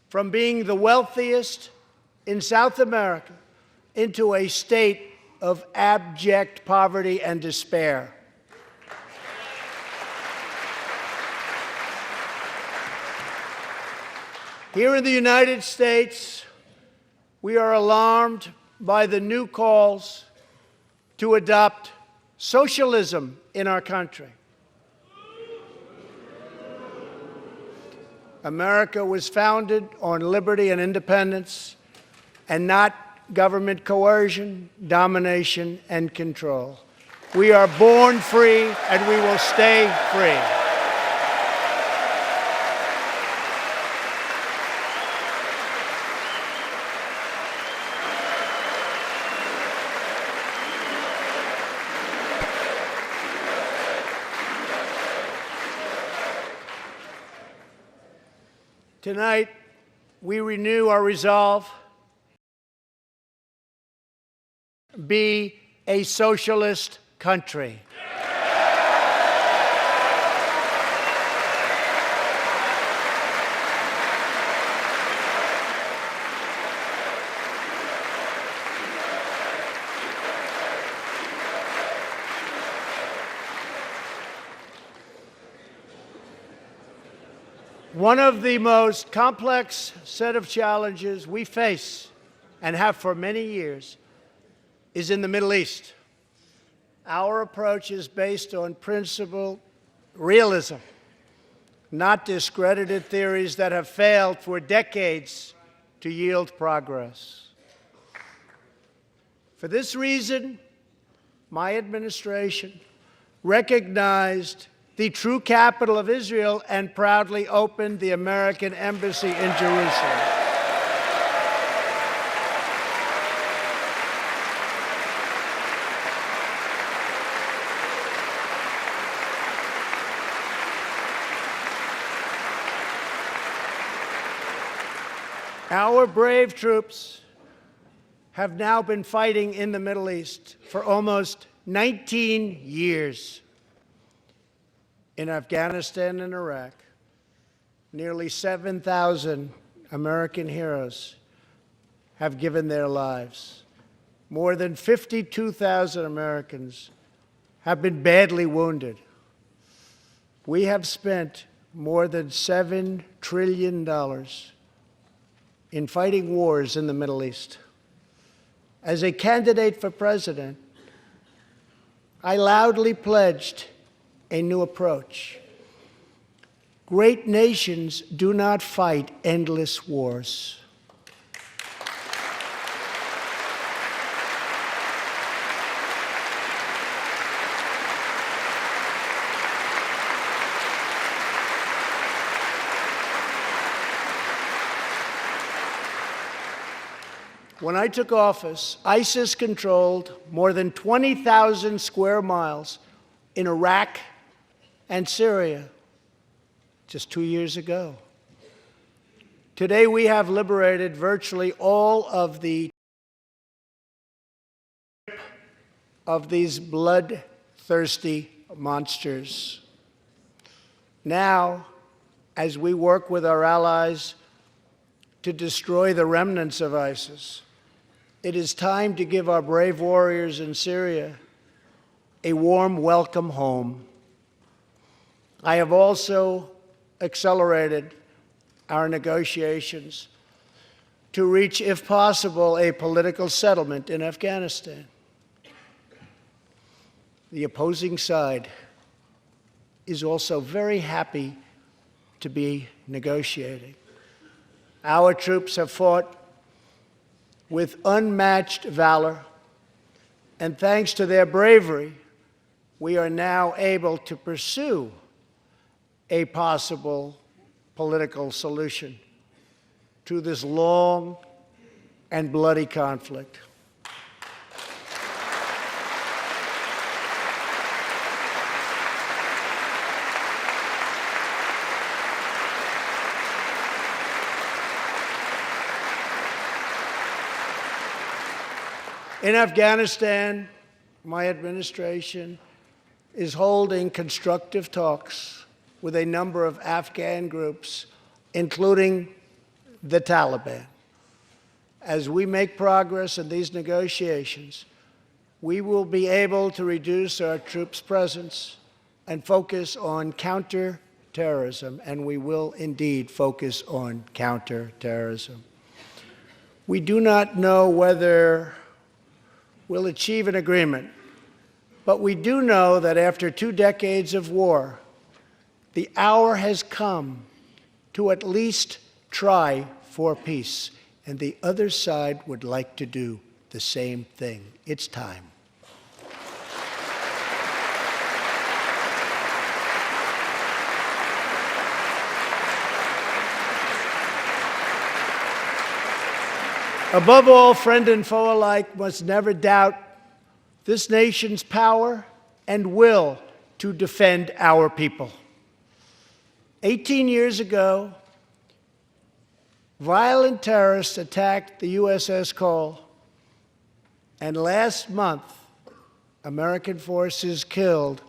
from being the wealthiest in South America into a state of abject poverty and despair. Here in the United States, we are alarmed by the new calls to adopt socialism in our country. America was founded on liberty and independence, and not government coercion, domination, and control. We are born free, and we will stay free. Tonight, we renew our resolve to be a socialist country. One of the most complex set of challenges we face, and have for many years, is in the Middle East. Our approach is based on principled realism, not discredited theories that have failed for decades to yield progress. For this reason, my administration recognized the true capital of Israel and proudly opened the American embassy in Jerusalem. Our brave troops have now been fighting in the Middle East for almost 19 years. In Afghanistan and Iraq, nearly 7,000 American heroes have given their lives. More than 52,000 Americans have been badly wounded. We have spent more than $7 trillion in fighting wars in the Middle East. As a candidate for president, I loudly pledged a new approach. Great nations do not fight endless wars. When I took office, ISIS controlled more than 20,000 square miles in Iraq and Syria just 2 years ago. Today, we have liberated virtually all of these bloodthirsty monsters. Now, as we work with our allies to destroy the remnants of ISIS, it is time to give our brave warriors in Syria a warm welcome home. I have also accelerated our negotiations to reach, if possible, a political settlement in Afghanistan. The opposing side is also very happy to be negotiating. Our troops have fought with unmatched valor, and thanks to their bravery, we are now able to pursue a possible political solution to this long and bloody conflict. In Afghanistan, my administration is holding constructive talks with a number of Afghan groups, including the Taliban. As we make progress in these negotiations, we will be able to reduce our troops' presence and focus on counterterrorism, and we will indeed focus on counterterrorism. We do not know whether we'll achieve an agreement, but we do know that after 2 decades of war, the hour has come to at least try for peace, and the other side would like to do the same thing. It's time. Above all, friend and foe alike must never doubt this nation's power and will to defend our people. 18 years ago, violent terrorists attacked the USS Cole, and last month, American forces killed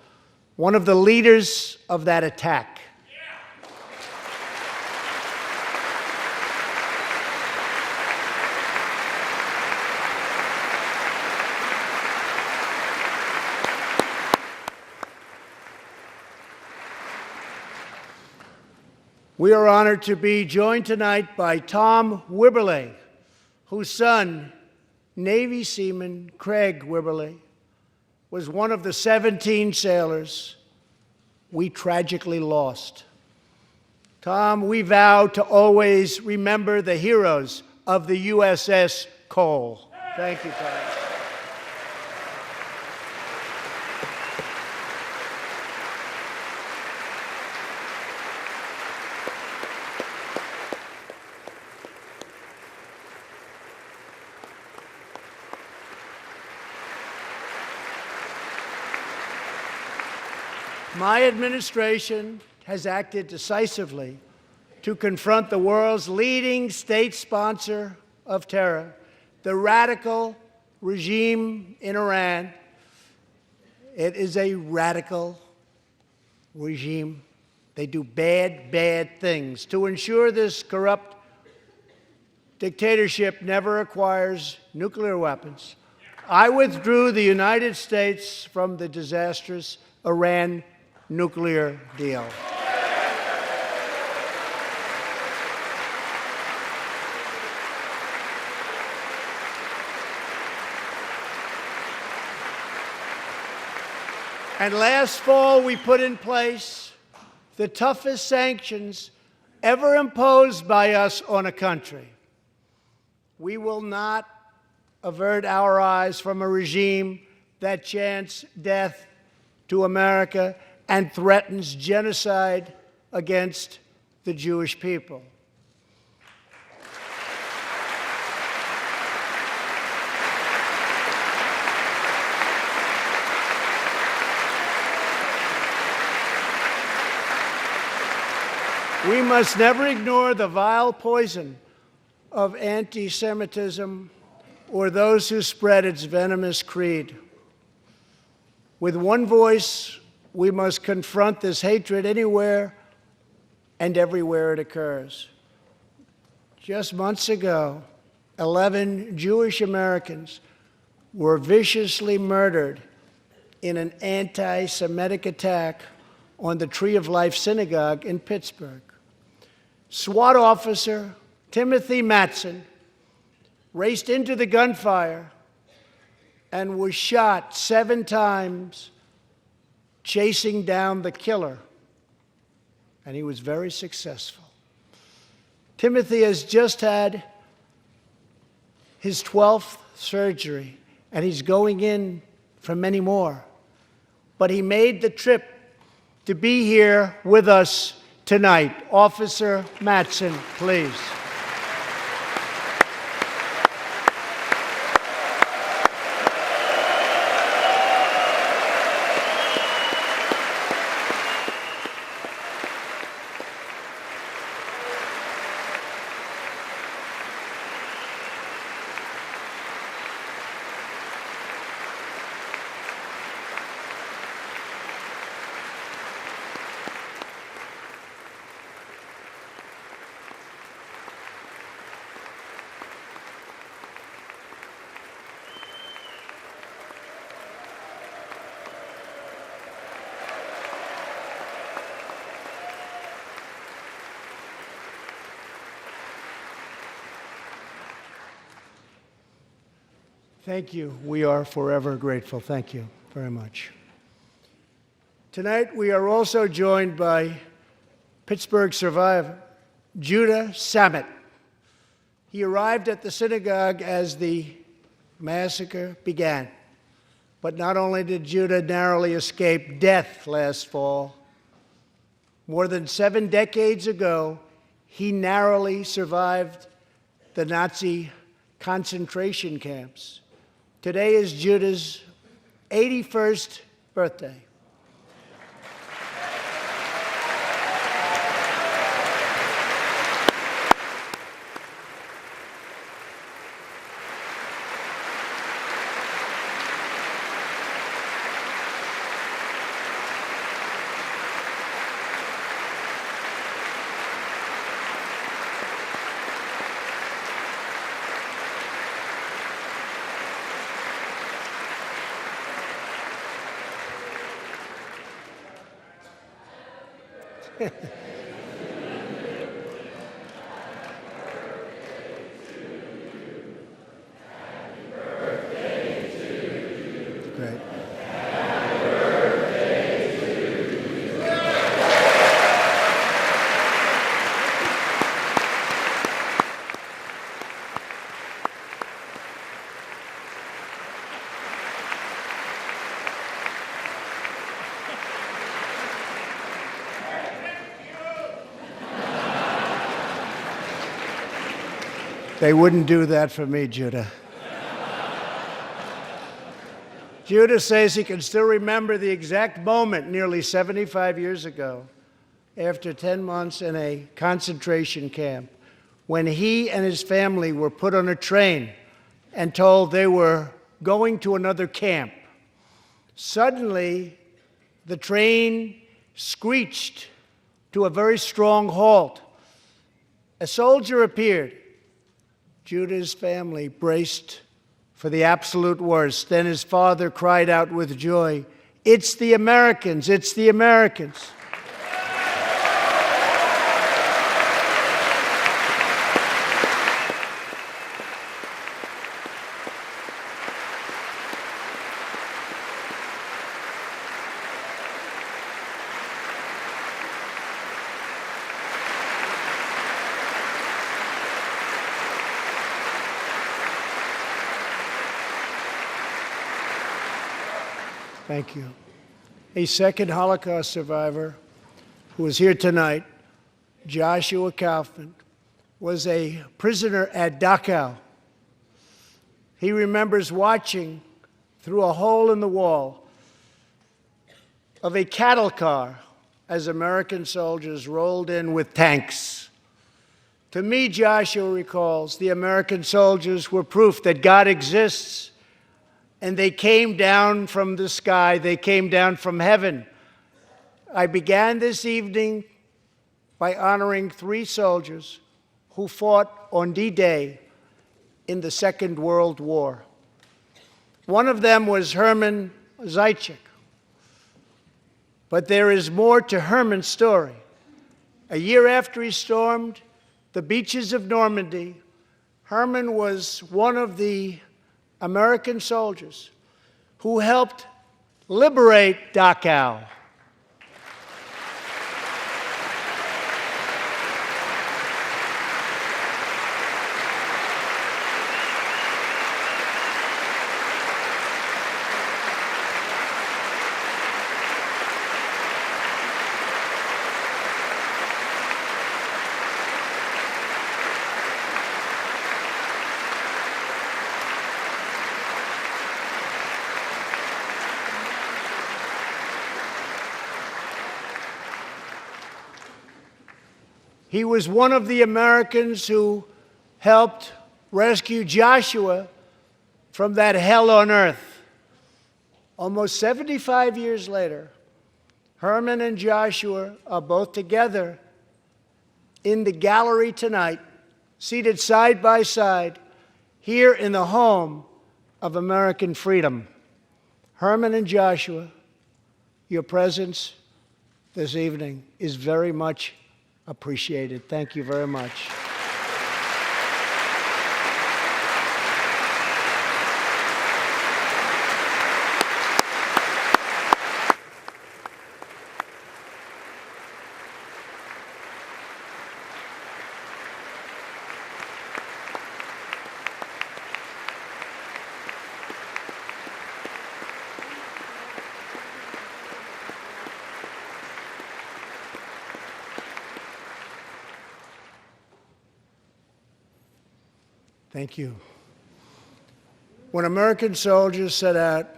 one of the leaders of that attack. We are honored to be joined tonight by Tom Wibberley, whose son, Navy seaman Craig Wibberley, was one of the 17 sailors we tragically lost. Tom, we vow to always remember the heroes of the USS Cole. Thank you, Tom. My administration has acted decisively to confront the world's leading state sponsor of terror, the radical regime in Iran. It is a radical regime. They do bad, bad things. To ensure this corrupt dictatorship never acquires nuclear weapons, I withdrew the United States from the disastrous Iran nuclear deal. And last fall, we put in place the toughest sanctions ever imposed by us on a country. We will not avert our eyes from a regime that chants death to America and threatens genocide against the Jewish people. We must never ignore the vile poison of anti-Semitism or those who spread its venomous creed. With one voice, we must confront this hatred anywhere and everywhere it occurs. Just months ago, 11 Jewish Americans were viciously murdered in an anti-Semitic attack on the Tree of Life Synagogue in Pittsburgh. SWAT officer Timothy Matson raced into the gunfire and was shot 7 times chasing down the killer, and he was very successful. Timothy has just had his 12th surgery, and he's going in for many more. but he made the trip to be here with us tonight. Officer Mattson, please. Thank you. We are forever grateful. Thank you very much. Tonight, we are also joined by Pittsburgh survivor, Judah Samet. He arrived at the synagogue as the massacre began. But not only did Judah narrowly escape death last fall, more than 7 decades ago, he narrowly survived the Nazi concentration camps. Today is Judah's 81st birthday. Great. They wouldn't do that for me, Judah. Judah says he can still remember the exact moment nearly 75 years ago, after 10 months in a concentration camp, when he and his family were put on a train and told they were going to another camp. Suddenly, the train screeched to a very strong halt. A soldier appeared. Judah's family braced for the absolute worst. Then his father cried out with joy, "It's the Americans! It's the Americans!" Thank you. A second Holocaust survivor who is here tonight, Joshua Kaufman, was a prisoner at Dachau. He remembers watching through a hole in the wall of a cattle car as American soldiers rolled in with tanks. To me, Joshua recalls, the American soldiers were proof that God exists. And they came down from the sky. They came down from heaven. I began this evening by honoring 3 soldiers who fought on D-Day in the Second World War. One of them was Herman Zaitchik. But there is more to Herman's story. A year after he stormed the beaches of Normandy, Herman was one of the American soldiers who helped liberate Dachau. He was one of the Americans who helped rescue Joshua from that hell on earth. Almost 75 years later, Herman and Joshua are both together in the gallery tonight, seated side by side, here in the home of American freedom. Herman and Joshua, your presence this evening is very much appreciated. Thank you very much. Thank you. When American soldiers set out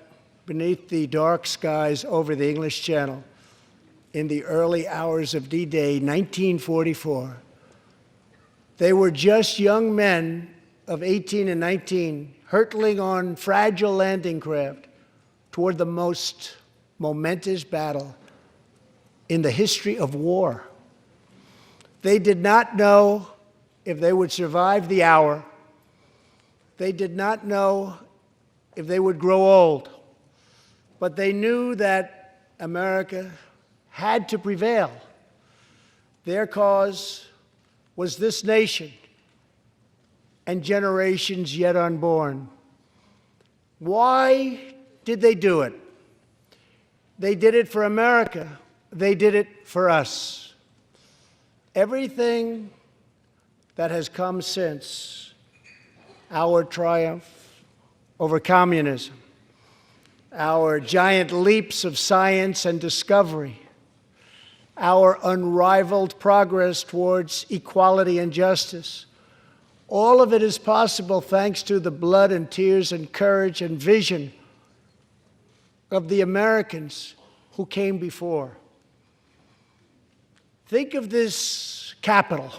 beneath the dark skies over the English Channel in the early hours of D-Day 1944, they were just young men of 18 and 19 hurtling on fragile landing craft toward the most momentous battle in the history of war. They did not know if they would survive the hour. They did not know if they would grow old, but they knew that America had to prevail. Their cause was this nation and generations yet unborn. Why did they do it? They did it for America. They did it for us. Everything that has come since our triumph over communism, our giant leaps of science and discovery, our unrivaled progress towards equality and justice, all of it is possible thanks to the blood and tears and courage and vision of the Americans who came before. Think of this Capitol.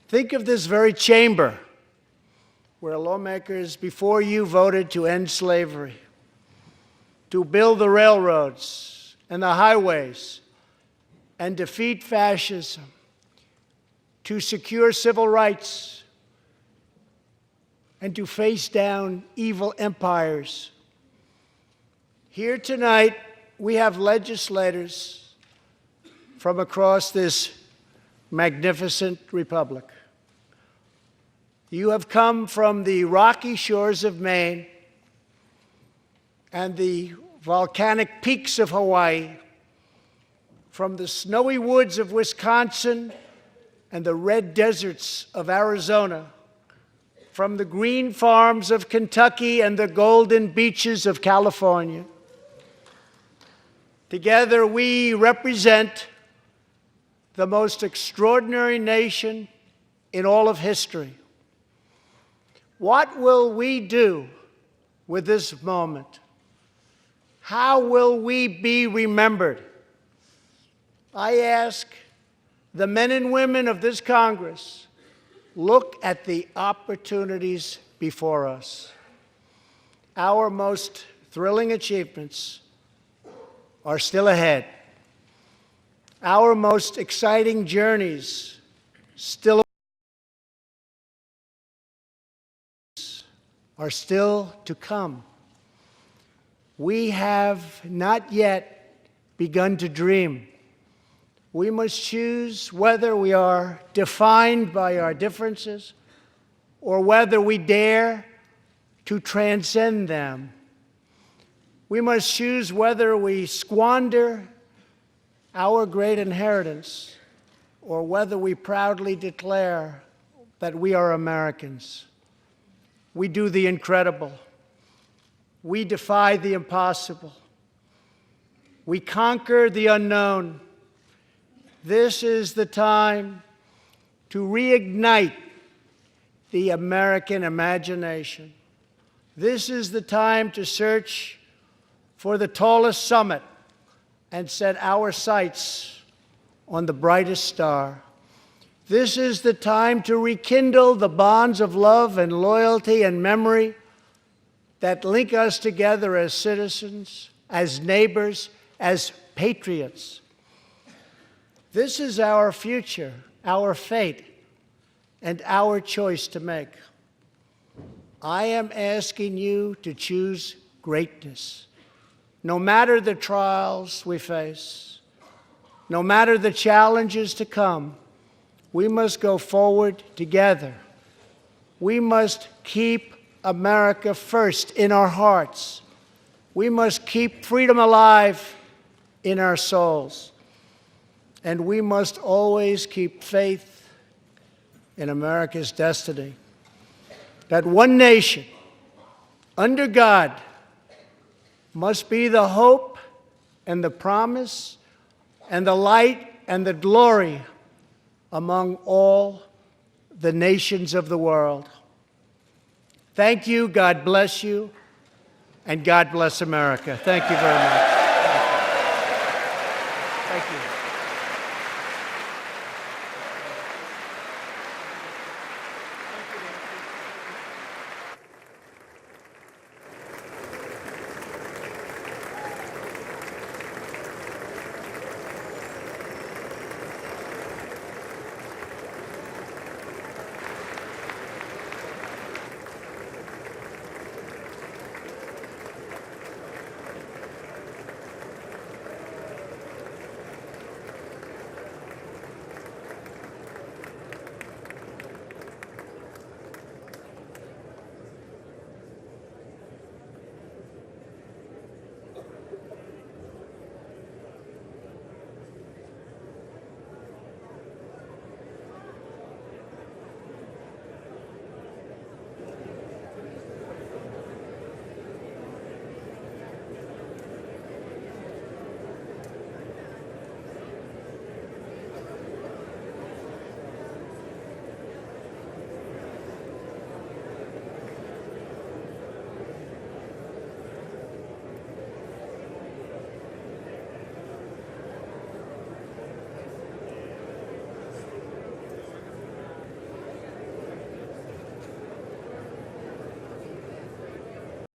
Think of this very chamber where lawmakers before you voted to end slavery, to build the railroads and the highways, and defeat fascism, to secure civil rights, and to face down evil empires. Here tonight, we have legislators from across this magnificent republic. You have come from the rocky shores of Maine and the volcanic peaks of Hawaii, from the snowy woods of Wisconsin and the red deserts of Arizona, from the green farms of Kentucky and the golden beaches of California. Together, we represent the most extraordinary nation in all of history. What will we do with this moment? How will we be remembered? I ask the men and women of this Congress, look at the opportunities before us. Our most thrilling achievements are still ahead. Our most exciting journeys still are still to come. We have not yet begun to dream. We must choose whether we are defined by our differences or whether we dare to transcend them. We must choose whether we squander our great inheritance or whether we proudly declare that we are Americans. We do the incredible. We defy the impossible. We conquer the unknown. This is the time to reignite the American imagination. This is the time to search for the tallest summit and set our sights on the brightest star. This is the time to rekindle the bonds of love and loyalty and memory that link us together as citizens, as neighbors, as patriots. This is our future, our fate, and our choice to make. I am asking you to choose greatness. No matter the trials we face, no matter the challenges to come, we must go forward together. We must keep America first in our hearts. We must keep freedom alive in our souls. And we must always keep faith in America's destiny. That one nation, under God, must be the hope and the promise and the light and the glory among all the nations of the world. Thank you, God bless you, and God bless America. Thank you very much. Thank you.